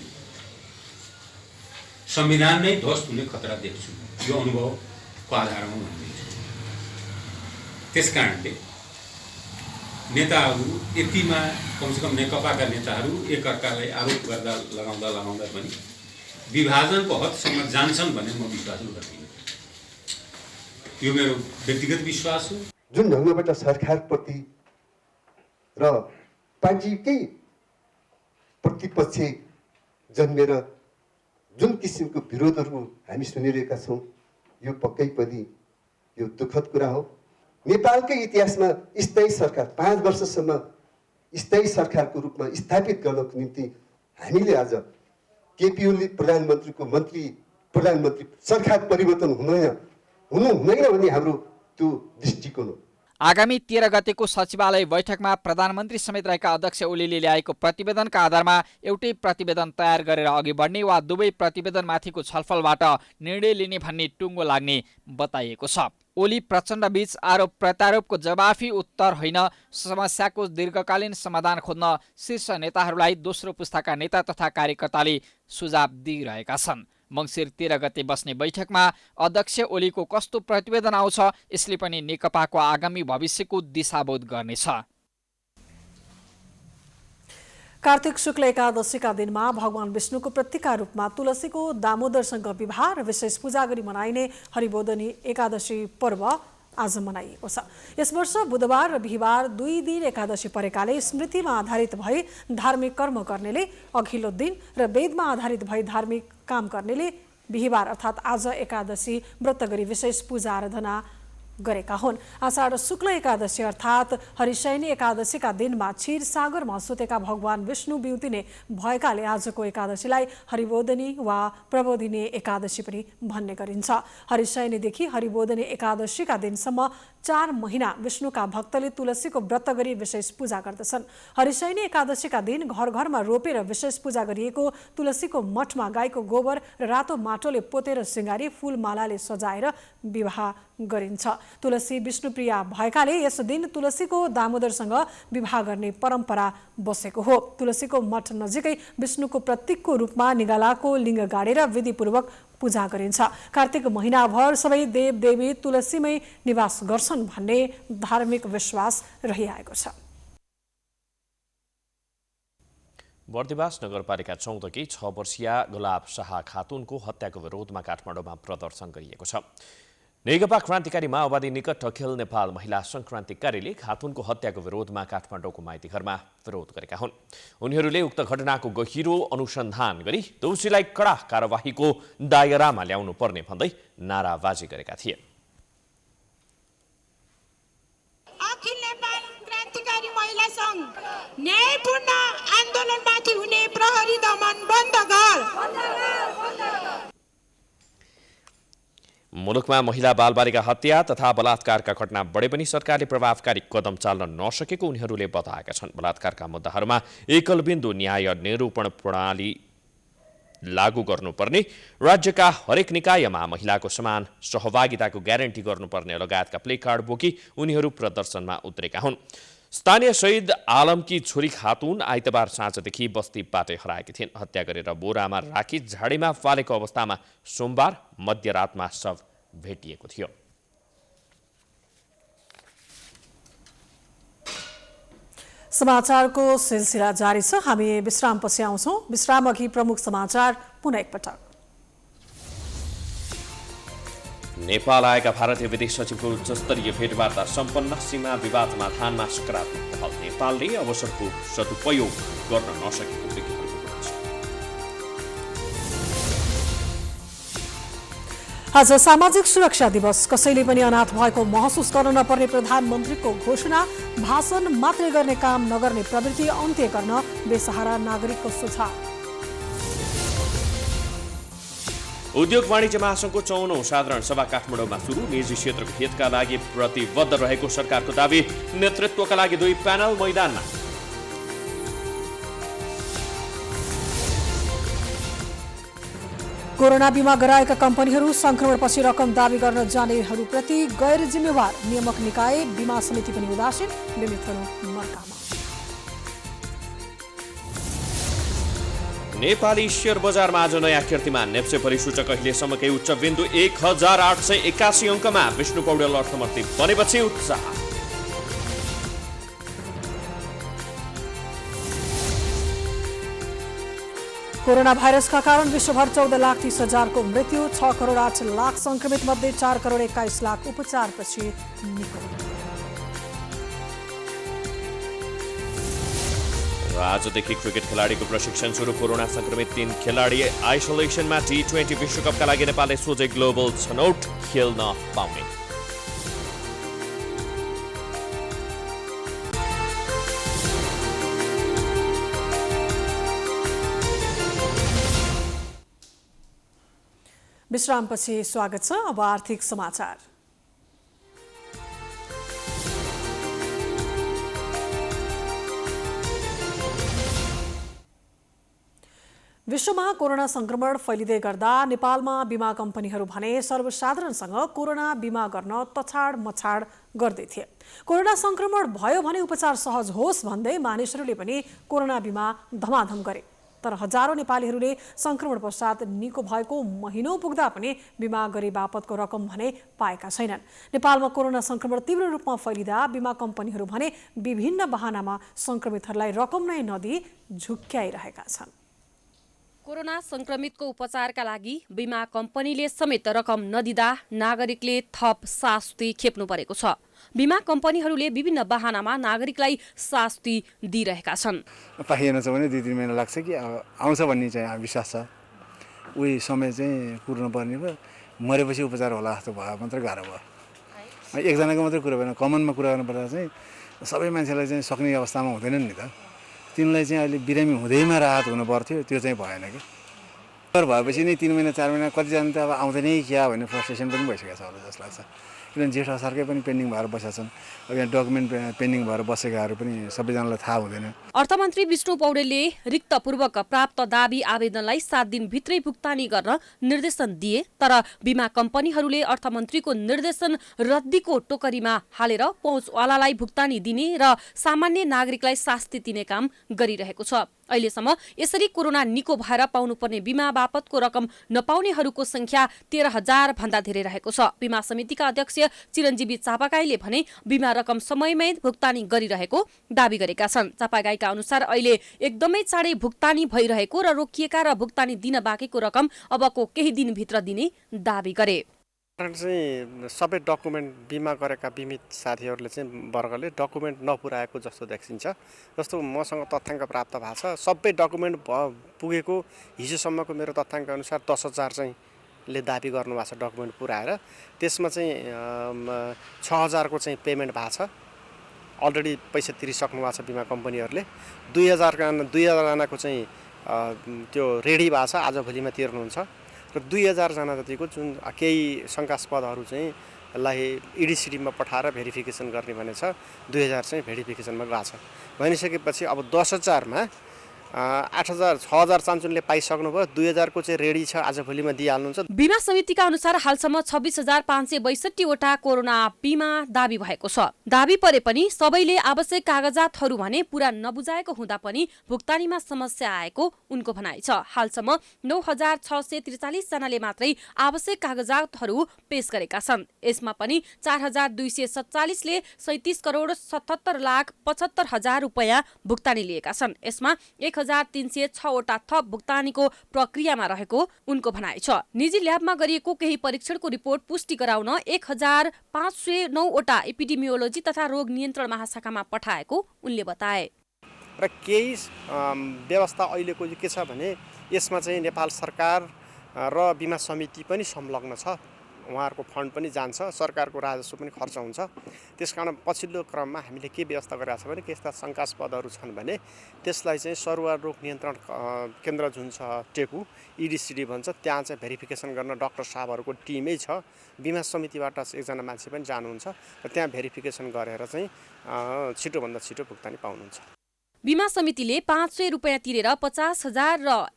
संविधान नै ध्वस्त हुने खतरा देख्छु, यो अनुभवको आधारमा भन्दैछु। त्यसकारणले नेताहरू यतिमा कमसेकम नेकपाका नेताहरू एकअर्कालाई आरोप गर्दा लगाउँदा पनि विभाजनको हदसम्म जान्छन् भन्ने म विश्वास गर्दिनँ। यो मेरो व्यक्तिगत विश्वास हो। जुन ढङ्गबाट सरकारप्रति र पार्टीकै प्रतिपक्ष जन्मेर जुन किसिमको विरोधहरू हामी सुनिरहेका छौँ, यो पक्कै पनि यो दुःखद कुरा हो। नेपालकै इतिहासमा स्थायी सरकार 5 वर्षसम्म स्थायी सरकारको रूपमा स्थापित गर्नको निम्ति हामीले आज केपी ओली प्रधानमन्त्री सरकार परिवर्तन हुँदैन भन्ने हाम्रो त्यो दृष्टिकोण हो। आगामी 13 गतेको सचिवालय बैठकमा प्रधानमन्त्री समेत रहेका अध्यक्ष ओलीले ल्याएको प्रतिवेदनका आधारमा एउटै प्रतिवेदन तयार गरेर अघि बढ्ने वा दुवै प्रतिवेदनमाथिको छलफलबाट निर्णय लिने भन्ने टुङ्गो लाग्ने बताइएको छ। ओली प्रचण्ड बीच आरोप प्रत्यारोपको जवाफी उत्तर होइन, समस्याको दीर्घकालीन समाधान खोज्न शीर्ष नेताहरूलाई दोस्रो पुस्ताका नेता तथा कार्यकर्ताले सुझाव दिइरहेका छन्। मङ्सिर 13 गते बस्ने बैठकमा अध्यक्ष ओलीको कस्तो प्रतिवेदन आउँछ, यसले पनि नेकपाको आगामी भविष्यको दिशाबोध गर्नेछ। कार्तिक शुक्ल एकादशीका दिनमा भगवान विष्णुको प्रतीकका रूपमा तुलसीको दामोदरसँग विवाह र विशेष पूजा गरी मनाइने हरिबोधिनी एकादशी पर्व आज मनाइएको छ। यस वर्ष बुधबार र बिहिबार 2 दिन एकादशी परेकाले स्मृतिमा आधारित भई धार्मिक कर्म गर्नेले अघिल्लो दिन र वेदमा आधारित भई धार्मिक काम गर्नेले बिहिबार अर्थात् आज एकादशी व्रत गरी विशेष पूजा आराधना गरेका हुन्। आषाढ शुक्ल एकादशी अर्थात् हरिशयनी एकादशीका दिनमा क्षीरसागरमा सुतेका भगवान विष्णु बिउतिने भएकाले आजको एकादशीलाई हरिबोधिनी वा प्रबोधिनी एकादशी पनि भन्ने गरिन्छ। हरिशयनीदेखि हरिबोधिनी एकादशीका दिनसम्म 4 महिना विष्णुका भक्तले तुलसीको व्रत गरी विशेष पूजा गर्दछन्। हरिशयनी एकादशीका दिन घर घरमा रोपेर विशेष पूजा गरिएको तुलसीको मठमा गाईको गोबर र रातो माटोले पोतेर सिँगारी फूलमालाले सजाएर विवाह गरिन्छ। तुलसी विष्णुप्रिया भएकाले यस दिन तुलसीको दामोदरसँग विवाह गर्ने परम्परा बसेको हो। तुलसीको मठ नजिकै विष्णुको प्रतीकको रूपमा निगालाको लिङ्ग गाडेर विधिपूर्वक पूजा गरिन्छ। कार्तिक महिनाभर सबै देवदेवी तुलसीमै निवास गर्छन् भन्ने धार्मिक विश्वास रहिआएको छ। बर्दिवास नगरपालिका 14 की 6 वर्षीय गुलाब शाह खातुनको हत्याको विरोधमा काठमाडौँमा प्रदर्शन गरिएको छ। नेकपा क्रान्तिकारी माओवादी निकट अखिल नेपाल महिला सङ्क्रान्तिकारीले खातुनको हत्याको विरोधमा काठमाडौँको माइतीघरमा विरोध गरेका हुन्। उनीहरूले उक्त घटनाको गहिरो अनुसन्धान गरी दोषीलाई कडा कारबाहीको दायरामा ल्याउनु पर्ने भन्दै नाराबाजी गरेका थिए। अखिल नेपाल क्रान्तिकारी महिला सङ्घ न्यायपूर्ण आन्दोलनमाथि हुने प्रहरी दमन बन्द गर। मुलुकमा महिला बालबालिका हत्या तथा बलात्कारका घटना बढे पनि सरकारले प्रभावकारी कदम चाल्न नसकेको उनीहरूले बताएका छन्। बलात्कारका मुद्दाहरूमा एकल बिन्दु न्याय निरूपण प्रणाली लागू गर्नुपर्ने, राज्यका हरेक निकायमा महिलाको समान सहभागिताको ग्यारेन्टी गर्नुपर्ने लगायतका प्लेकार्ड बोकी उनीहरू प्रदर्शनमा उत्रेका हुन्। स्थानीय शहीद आलमकी छोरी खातुन आइतबार साँझदेखि बस्तीबाटै हराएकी थिइन्। हत्या गरेर बोरामा राखी झाडीमा फालेको अवस्थामा सोमबार मध्यरातमा शव भेटिएको थियो। समाचारको सिलसिला जारी छ। हामी विश्रामपछि आउँछौँ। विश्राम अघि प्रमुख समाचार पुनः एकपटक। नेपाल आएका भारतीय विदेश सचिवको उच्चस्तरीय भेटवार्ता सम्पन्न। सीमा विवाद समाधानमा सकारात्मक पहल। नेपालले अवसरको सदुपयोग गर्न नसकेको विज्ञहरूको गुनासो। आज सामाजिक सुरक्षा दिवस। कसैले पनि अनाथ भएको महसुस गर्न नपर्ने प्रधानमन्त्रीको घोषणा। भाषण मात्रै गर्ने काम नगर्ने प्रवृत्ति अन्त्य गर्न बेसहारा नागरिकको सुझाव। उद्योग वाणिज्य महासंघको 54औं साधारण सभा काठमाडौँमा सुरु। निजी क्षेत्रको हितका लागि प्रतिबद्ध रहेको सरकारको दावी। नेतृत्वका लागि 2 प्यानल मैदानमा। कोरोना बिमा गराएका कम्पनीहरू संक्रमणपछि रकम दावी गर्न जानेहरूप्रति गैर जिम्मेवार। नियामक निकाय बिमा समिति पनि उदासीन। बीमितहरू मर्कामा। नेपाली शेयर बजारमा आज नयाँ कीर्तिमान। नेप्से परिसूचक अहिलेसम्मकै उच्च बिन्दु 1881 अङ्कमा। विष्णु पौडेल अर्थमन्त्री बनेपछि उत्साह। कोरोना भाइरसका कारण विश्वभर 14,30,000 को मृत्यु। 6 करोड 8 लाख संक्रमित मध्ये 4 करोड 21 लाख उपचारपछि निको। आजदेखि क्रिकेट खेलाडीको प्रशिक्षण सुरु। कोरोना संक्रमित 3 खेलाडी आइसोलेसनमा। T20 विश्वकपका लागि नेपालले सोझै ग्लोबल छनौट खेल्न पाउने। विश्रामपछि स्वागत छ। अब आर्थिक समाचार। विश्वमा कोरोना संक्रमण फैलिँदै गर्दा नेपालमा बिमा कम्पनीहरू भने सर्वसाधारणसँग कोरोना बिमा गर्न तछाड मछाड गर्दै थिए। कोरोना संक्रमण भयो भने उपचार सहज होस् भन्दै मानिसहरूले पनि कोरोना बिमा धमाधम गरे। तर हजारौं नेपालीहरूले संक्रमण पश्चात निको भएको महिनौं पुग्दा पनि बिमा गरे बापतको रकम भने पाएका छैनन्। नेपालमा कोरोना संक्रमण तीव्र रूपमा फैलिँदा बिमा कम्पनीहरू भने विभिन्न बहानामा संक्रमितहरूलाई रकम नै नदिई झुक्क्याइरहेका छन्। कोरोना संक्रमितको उपचारका लागि बिमा कम्पनीले समेत रकम नदिँदा नागरिकले थप शास्ति खेप्नु परेको छ। बिमा कम्पनीहरूले विभिन्न बहानामा नागरिकलाई शास्ति दिइरहेका छन्। पाइएन छ भने 2-3 महिना लाग्छ कि आउँछ भन्ने चाहिँ विश्वास छ। उही समय चाहिँ कुर्नु पर्ने भयो। मरेपछि उपचार होला जस्तो भयो मात्रै गाह्रो भयो। एकजनाको मात्रै कुरा भएन, कमनमा कुरा गर्नुपर्दा चाहिँ सबै मान्छेलाई चाहिँ सक्ने अवस्थामा हुँदैन नि त। तिनलाई चाहिँ अहिले बिरामी हुँदैमा राहत हुनु पर्थ्यो, त्यो चाहिँ भएन कि। तर भएपछि नै 3 महिना 4 महिना कतिजना त अब आउँदैन क्या भन्ने फ्रस्ट्रेसन पनि भइसकेको छ होला जस्तो लाग्छ। किनभने जेठ असारकै पनि पेन्डिङ भएर बसेका छन्। अब यहाँ डकुमेन्ट पेन्डिङ भएर बसेकाहरू पनि सबैजनालाई थाहा हुँदैन। अर्थमन्त्री विष्णु पौडेलले रिक्तपूर्वक प्राप्त दाबी आवेदनलाई 7 दिनभित्रै भुक्तानी गर्न निर्देशन दिए। तर बिमा कम्पनीहरूले अर्थमन्त्रीको निर्देशन रद्दीको टोकरीमा हालेर पहुँचवालालाई भुक्तानी दिने र सामान्य नागरिकलाई शास्ति दिने काम गरिरहेको छ। अहिलेसम्म यसरी कोरोना निको भएर पाउनुपर्ने बिमा बापतको रकम नपाउनेहरूको संख्या 13,000 भन्दा धेरै रहेको छ। बिमा समितिका अध्यक्ष चिरञ्जीवी चापागाईले भने बिमा रकम समयमै भुक्तानी गरिरहेको दावी गरेका छन्। चापागाईका अनुसार अहिले एकदमै चाँडै भुक्तानी भइरहेको र रोकिएका र भुक्तानी दिन बाँकीको रकम अबको केही दिनभित्र दिने दावी गरे। चाहिँ सबै डकुमेन्ट बिमा गरेका बिमित साथीहरूले चाहिँ वर्गले डकुमेन्ट नपुर्याएको जस्तो देखिन्छ। जस्तो मसँग तथ्याङ्क प्राप्त भएको छ, सबै डकुमेन्ट पुगेको हिजोसम्मको मेरो तथ्याङ्क अनुसार 10,000 चाहिँ ले दाबी गर्नुभएको छ डकुमेन्ट पुर्याएर। त्यसमा चाहिँ 6,000 को चाहिँ पेमेन्ट भएको छ अलरेडी पैसा तिरिसक्नु भएको छ बिमा कम्पनीहरूले। 2000जनाको चाहिँ त्यो रेडी भएको छ, आजभोलिमा तिर्नुहुन्छ र 2000जना जतिको जुन केही शङ्कास्पदहरू चाहिँ लाई इडिसिडीमा पठाएर भेरिफिकेसन गर्ने भने छ। 2000 चाहिँ भेरिफिकेसनमा गएको छ। भनिसकेपछि अब 10,000मा 8,000 6,000 चान्चुनले पाइसक्नु भयो। 2000 को चाहिँ रेडी छ, आजभोलिमा दिइहाल्नुहुन्छ। बिमा समितिका अनुसार हालसम्म 26,562 वटा कोरोना बिमा दाबी भएको छ। दाबी परे पनि सबैले आवश्यक कागजातहरू भने पूरा नबुझाएको हुँदा पनि भुक्तानीमा समस्या आएको उनको भनाइ छ। हालसम्म 9,643 जनाले मात्रै आवश्यक कागजातहरू पेश गरेका छन्। यसमा पनि 4,247 ले 37,77,75,000 रुपैयाँ भुक्तानी लिएका छन्। यसमा 1,306 वटा थप भुक्तानीको प्रक्रियामा रहेको उनको भनाइ छ। निजी ल्याबमा गरिएको केही परीक्षणको रिपोर्ट पुष्टि गराउन 1,509 वटा एपिडेमियोलोजी तथा रोग नियन्त्रण महाशाखामा पठाएको उनले बताए। र केही व्यवस्था अहिलेको के छ भने यसमा चाहिँ नेपाल सरकार र बिमा समिति पनि संलग्न छ। उहाँहरूको फन्ड पनि जान्छ, सरकारको राजस्व पनि खर्च हुन्छ। त्यसकारण पछिल्लो क्रममा हामीले के व्यवस्था गरेका छौँ भने यस्ता शङ्कास्पदहरू छन् भने त्यसलाई चाहिँ सरुवा रोग नियन्त्रण केन्द्र जुन छ टेकु इडिसिडी भन्छ, त्यहाँ चाहिँ भेरिफिकेसन गर्न डाक्टर साहबहरूको टिमै छ। बिमा समितिबाट एकजना मान्छे पनि जानुहुन्छ र त्यहाँ भेरिफिकेसन गरेर चाहिँ छिटोभन्दा छिटो भुक्तानी पाउनुहुन्छ। बिमा समितिले 500 रुपैयाँ तिरेर 50,000 र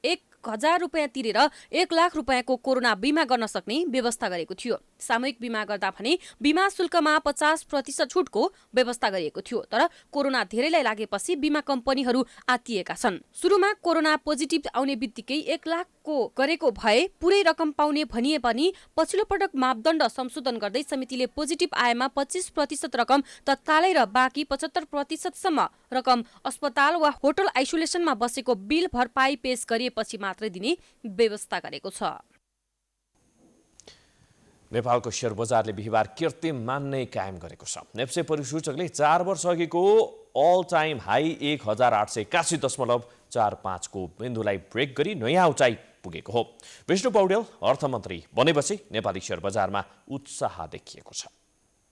1,000 रुपैयाँ तिरेर 1 लाख रुपैयाँको कोरोना बिमा गर्न सक्ने व्यवस्था गरेको थियो। सामूहिक बिमा गर्दा भने बिमा शुल्कमा 50% छुटको व्यवस्था गरिएको थियो। तर कोरोना धेरैलाई लागेपछि बिमा कम्पनीहरू आत्तिएका छन्। सुरुमा कोरोना पोजिटिभ आउने बित्तिकै 1 लाखको गरेको भए पुरै रकम पाउने भनिए पनि पछिल्लो पटक मापदण्ड संशोधन गर्दै समितिले पोजिटिभ आएमा 25% रकम तत्कालै र बाँकी 75% सम्म रकम अस्पताल वा होटल आइसोलेसनमा बसेको बिल भरपाई पेश गरिएपछि मात्रै दिने व्यवस्था गरेको छ। नेपालको शेयर बजारले बिहिबार कीर्तिमान नै कायम गरेको छ। नेप्से परिसूचकले 4 वर्ष अघिको अल टाइम हाई 1,881.45 को बिन्दुलाई ब्रेक गरी नयाँ उचाइ पुगेको हो। विष्णु पौडेल अर्थमन्त्री बनेपछि नेपाली शेयर बजारमा उत्साह देखिएको छ।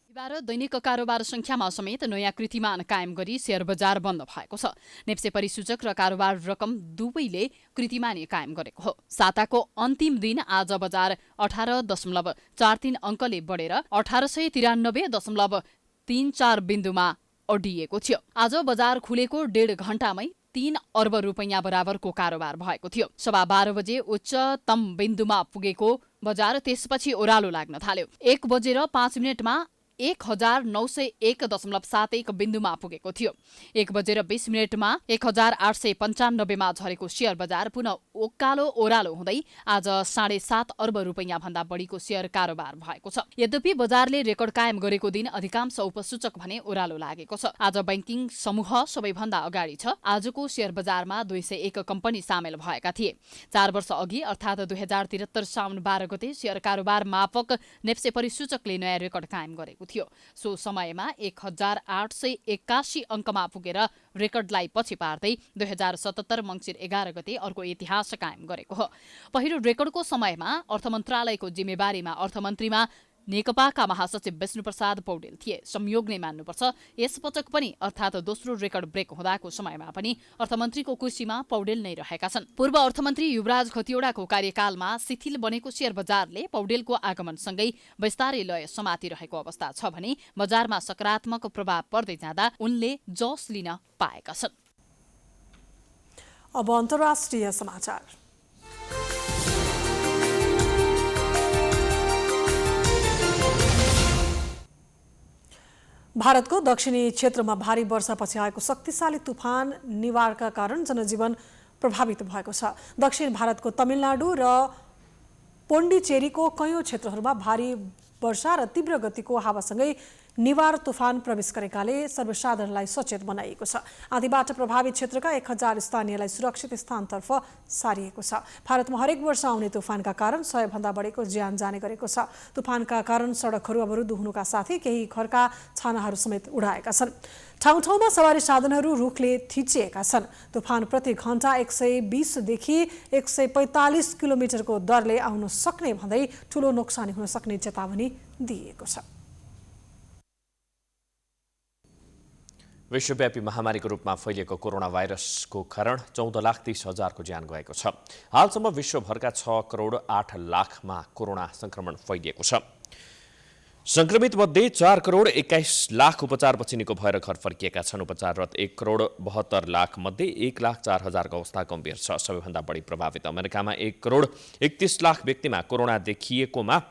बिहिबार दैनिक कारोबार संख्यामा समेत नयाँ कीर्तिमान कायम गरी शेयर बजार बन्द भएको छ। नेप्से परिसूचक र कारोबार रकम दुवैले कीर्तिमानी कायम गरेको हो। साताको अन्तिम दिन आज बजार 18.43 अङ्कले बढेर 1893.34 बिन्दुमा अडिएको थियो। आज बजार खुलेको 1.5 घण्टामै 3 अर्ब रुपैयाँ बराबरको कारोबार भएको थियो। 12:15 बजे उच्चतम बिन्दुमा पुगेको बजार त्यसपछि ओह्रालो लाग्न थाल्यो। 1:05 1901.71 बिन्दुमा पुगेको थियो। 1:20 1895 मा झरेको शेयर बजार पुनः ओक्कालो ओह्रालो हुँदै आज 7.5 अर्ब रुपैयाँ भन्दा बढीको शेयर कारोबार भएको छ। यद्यपि बजारले रेकर्ड कायम गरेको दिन अधिकांश उपसूचक भने ओह्रालो लागेको छ। आज बैंकिङ समूह सबैभन्दा अगाडि छ। आजको शेयर बजारमा 201 कम्पनी सामेल भएका थिए। 4 वर्ष अघि अर्थात् 2073 साउन 12 गते शेयर कारोबार मापक नेप्से परिसूचकले नयाँ रेकर्ड कायम गरेको थियो। सो समयमा 1,881 अङ्कमा पुगेर रेकर्डलाई पछि पार्दै 2077 मङ्सिर 11 गते अर्को इतिहास कायम गरेको हो। पहिलो रेकर्डको समयमा अर्थ मन्त्रालयको जिम्मेवारीमा अर्थमन्त्रीमा नेकपाका महासचिव विष्णुप्रसाद पौडेल थिए। संयोग नै मान्नुपर्छ यस पटक पनि अर्थात् दोस्रो रेकर्ड ब्रेक हुँदाको समयमा पनि अर्थमन्त्रीको कुर्सीमा पौडेल नै रहेका छन्। पूर्व अर्थमन्त्री युवराज खतिवड़ाको कार्यकालमा शिथिल बनेको शेयर बजारले पौडेलको आगमनसँगै विस्तारै लय समातिरहेको अवस्था छ भने बजारमा सकारात्मक प्रभाव पर्दै जाँदा उनले जस लिन पाएका छन्। अब अन्तर्राष्ट्रिय समाचार। भारतको दक्षिणी क्षेत्रमा भारी वर्षापछि आएको शक्तिशाली तुफान निवारका कारण जनजीवन प्रभावित भएको छ। दक्षिण भारतको तमिलनाडु र पोन्डिचेरीको कयौं क्षेत्रहरूमा भारी वर्षा र तीव्र गतिको हावासँगै निवार तुफान प्रवेश गरेकाले सर्वसाधारणलाई सचेत बनाइएको छ। आँधीबाट प्रभावित क्षेत्रका 1,000 स्थानीयलाई सुरक्षित स्थानतर्फ सारिएको छ। भारतमा हरेक वर्ष आउने तुफानका कारण 100 भन्दा बढीको ज्यान जाने गरेको छ। तुफानका कारण सडकहरू अवरुद्ध हुनुका साथै केही घरका छानाहरू समेत उडाएका छन्। ठाउँ ठाउँमा सवारी साधनहरू रुखले थिचिएका छन्। तुफान प्रति घण्टा 120 देखि 145 किलोमिटरको दरले आउन सक्ने भन्दै ठूलो नोक्सानी हुन सक्ने चेतावनी दिइएको छ। विश्वव्यापी महामारीको रूपमा फैलिएको कोरोना भाइरसको कारण 14,30,000को ज्यान गएको छ। हालसम्म विश्वभरका 6,08,00,000मा कोरोना संक्रमण फैलिएको छ। संक्रमित मध्ये 4,21,00,000 उपचारपछि निको भएर घर फर्किएका छन्। उपचाररत 1,72,00,000 मध्ये 1,04,000 को अवस्था गम्भीर छ। सबैभन्दा बढी प्रभावित अमेरिकामा 1,31,00,000 व्यक्तिमा कोरोना देखिएकोमा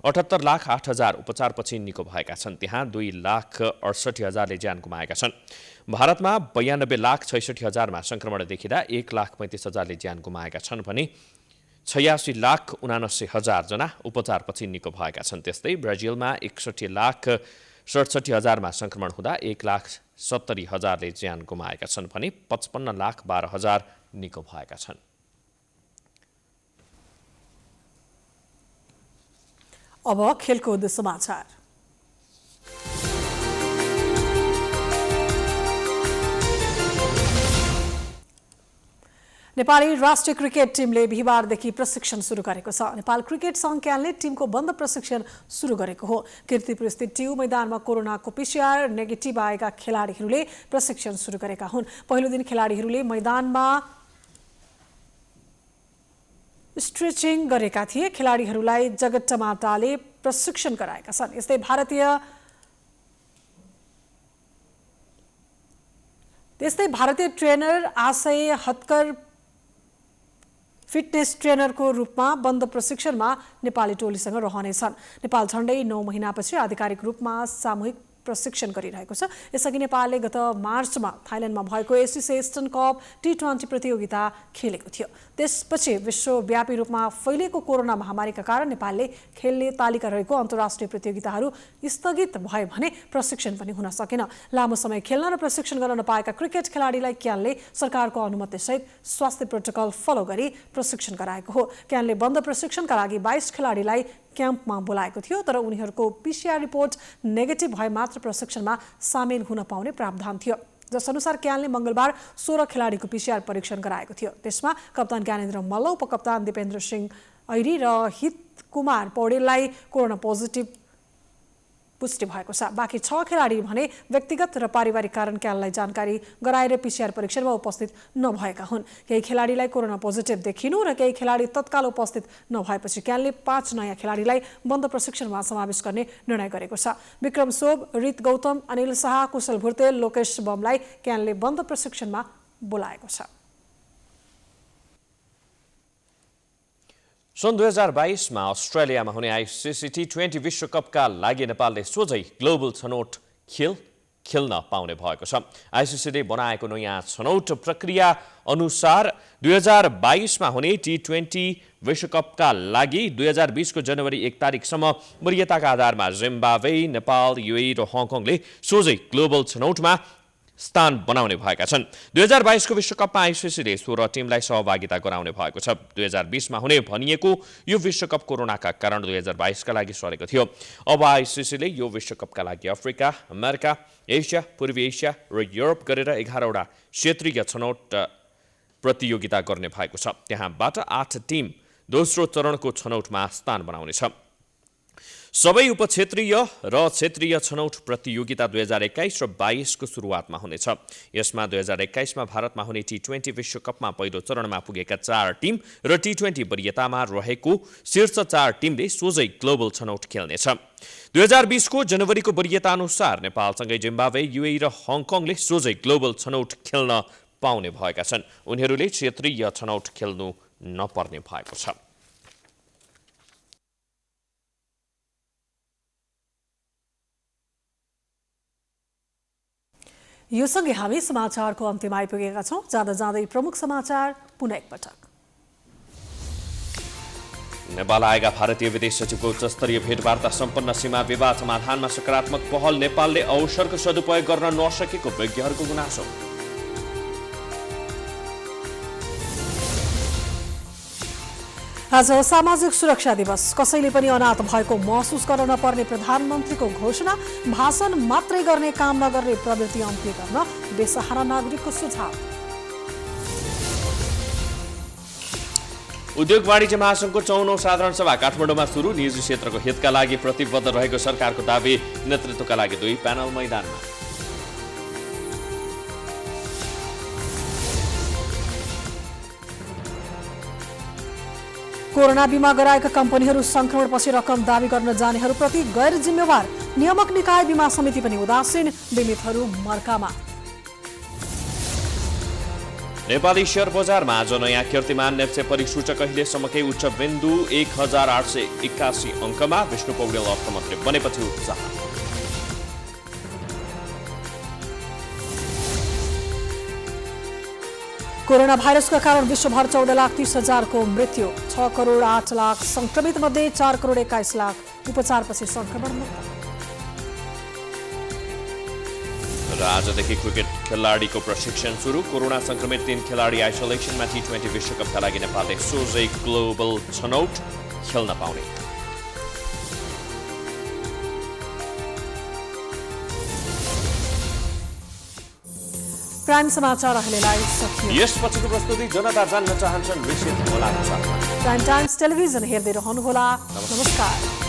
78,08,000 उपचारपछि निको भएका छन्। त्यहाँ 2,68,000ले ज्यान गुमाएका छन्। भारतमा 92,66,000मा संक्रमण देखिँदा 1,35,000ले ज्यान गुमाएका छन् भने 86,79,000 जना उपचारपछि निको भएका छन्। त्यस्तै ब्राजिलमा 61,67,000मा संक्रमण हुँदा 1,70,000ले ज्यान गुमाएका छन् भने 55,12,000 निको भएका छन्। अब खेलकुद समाचार। नेपाली राष्ट्रिय क्रिकेट टिमले बिहीबारदेखि प्रशिक्षण सुरु गरेको छ। नेपाल क्रिकेट संघ क्यानले टिमको बन्द प्रशिक्षण सुरु गरेको हो। कीर्तिपुर स्थित ट्यू मैदानमा कोरोनाको PCR नेगेटिभ आएका खेलाडीहरूले प्रशिक्षण सुरु गरेका हुन्। पहिलो दिन खेलाडीहरूले मैदानमा स्ट्रेचिङ गरेका थिए। खेलाडीहरूलाई जगत टमाटाले प्रशिक्षण गराएका छन्। यस्तै भारतीय ट्रेनर आशय हत्कर फिटनेस ट्रेनरको रूपमा बन्द प्रशिक्षणमा नेपाली टोलीसँग रहनेछन्। नेपाल झण्डै 9 महिनापछि आधिकारिक रूपमा सामूहिक प्रशिक्षण गरिरहेको छ। यसअघि नेपालले गत मार्चमा थाइल्यान्डमा भएको एसिसी एस्टन कप T20 प्रतियोगिता खेलेको थियो। त्यसपछि विश्वव्यापी रूपमा फैलिएको कोरोना महामारीका कारण नेपालले खेल्ने तालिका रहेको अन्तर्राष्ट्रिय प्रतियोगिताहरू स्थगित भए भने प्रशिक्षण पनि हुन सकेन। लामो समय खेल्न र प्रशिक्षण गर्न नपाएका क्रिकेट खेलाडीलाई क्यानले सरकारको अनुमतिसहित स्वास्थ्य प्रोटोकल फलो गरी प्रशिक्षण गराएको हो। क्यानले बन्द प्रशिक्षणका लागि 22 खेलाडीलाई क्याम्पमा बोलाएको थियो, तर उनीहरूको PCR रिपोर्ट नेगेटिभ भए मात्र प्रशिक्षणमा सामेल हुन पाउने प्रावधान थियो। जसअनुसार क्यानले मंगलबार 16 खेलाडीको PCR परीक्षण गराएको थियो। त्यसमा कप्तान ज्ञानेन्द्र मल्ल, उपकप्तान दिपेन्द्र सिंह ऐरी र हित कुमार पौडेललाई कोरोना पोजिटिभ पुष्टि भएको छ। बाँकी 6 खेलाडी भने व्यक्तिगत र पारिवारिक कारण क्यानलाई जानकारी गराएर PCR परीक्षणमा उपस्थित नभएका हुन्। केही खेलाडीलाई कोरोना पोजिटिभ देखिनु र केही खेलाडी तत्काल उपस्थित नभएपछि क्यानले 5 नयाँ खेलाडीलाई बन्द प्रशिक्षणमा समावेश गर्ने निर्णय गरेको छ। विक्रम सोब, रित गौतम, अनिल शाह, कुशल भुर्तेल, लोकेश बमलाई क्यानले बन्द प्रशिक्षणमा बोलाएको छ। सन् 2022मा अस्ट्रेलियामा हुने ICC T20 विश्वकपका लागि नेपालले सोझै ग्लोबल छनौट खेल्न पाउने भएको छ। ICCले बनाएको नयाँ छनौट प्रक्रिया अनुसार 2022मा हुने T20 विश्वकपका लागि 2020 को जनवरी 1 तारिकसम्म वरियताका आधारमा जिम्बाब्वे, नेपाल, UAE र हङकङले सोझै ग्लोबल छनौटमा स्थान बनाउने भएका छन्। 2022 को विश्वकपमा ICCले 16 टिमलाई सहभागिता गराउने भएको छ। 2020 मा हुने भनिएको यो विश्वकप कोरोनाका कारण 2022 का लागि सरेको थियो। अब ICCले यो विश्वकपका लागि अफ्रिका, अमेरिका, एसिया, पूर्वी एसिया र युरोप गरेर 11वटा क्षेत्रीय छनौट प्रतियोगिता गर्ने भएको छ। त्यहाँबाट 8 टिम दोस्रो चरणको छनौटमा स्थान बनाउनेछ। सबै उपक्षेत्रीय र क्षेत्रीय छनौट प्रतियोगिता 2021 र 22 को सुरुवातमा हुनेछ। यसमा 2021 मा भारतमा हुने T20 विश्वकपमा पहिलो चरणमा पुगेका 4 टिम र T20 वरियतामा रहेको शीर्ष 4 टिमले सोझै ग्लोबल छनौट खेल्नेछ। 2020 को जनवरीको वरियता अनुसार नेपालसँगै जिम्बाब्वे, UAE र हङकङले सोझै ग्लोबल छनौट खेल्न पाउने भएका छन्। उनीहरूले क्षेत्रीय छनौट खेल्नु नपर्ने भएको छ। यो सँगै हामी समाचारको अन्त्यमा आइपुगेका छौं। जाँदा जाँदै प्रमुख समाचार पुनः एकपटक। नेपाल आएका भारतीय विदेश सचिवको उच्चस्तरीय भेटवार्ता सम्पन्न। सीमा विवाद समाधानमा सकारात्मक पहल। नेपालले अवसरको सदुपयोग गर्न नसकेको विज्ञहरूको गुनासो। आज सामाजिक सुरक्षा दिवस। कसैले पनि अनाथ भएको महसुस गर्न नपर्ने प्रधानमन्त्रीको घोषणा। भाषण मात्रै गर्ने काम नगर्ने प्रवृत्ति अन्त्य गर्न बेसहारा नागरिकको सुझाव। उद्योग वाणिज्य महासंघको 54औं साधारण सभा काठमाडौँमा सुरु। निजी क्षेत्रको हितका लागि प्रतिबद्ध रहेको सरकारको दावी। नेतृत्वका लागि 2 प्यानल मैदानमा। कोरोना बिमा गराएका कम्पनीहरू संक्रमणपछि रकम दावी गर्न जानेहरूप्रति गैर जिम्मेवार, नियामक निकाय बिमा समिति पनि उदासीन, बिमितहरू मर्कामा। नेपाली शेयर बजारमा आज नयाँ कीर्तिमान नेप्से परिसूचक अहिलेसम्मकै उच्च बिन्दु 1881 अङ्कमा। विष्णु पौडेल अर्थमन्त्री बनेपछि उत्साह। कोरोना भाइरसका कारण विश्वभर 14,30,000 को मृत्यु, 6 करोड 8 लाख संक्रमित मध्ये 4 करोड 21 लाख उपचारपछि संक्रमण मुक्त। र आजदेखि क्रिकेट खेलाडीको प्रशिक्षण सुरु। कोरोना संक्रमित 3 खेलाडी आइसोलेसनमा T20 विश्वकपका लागि नेपालले सोझै ग्लोबल छनौट खेल्न पाउने। प्राइम समाचार अहिलेलाई सकियो। यसपछिको प्रस्तुति जनता जान्न चाहन्छन् ऋषि धमलाको साथमा। प्राइम टाइम्स टेलिभिजन हेर्दै रहनुहोला। नमस्कार।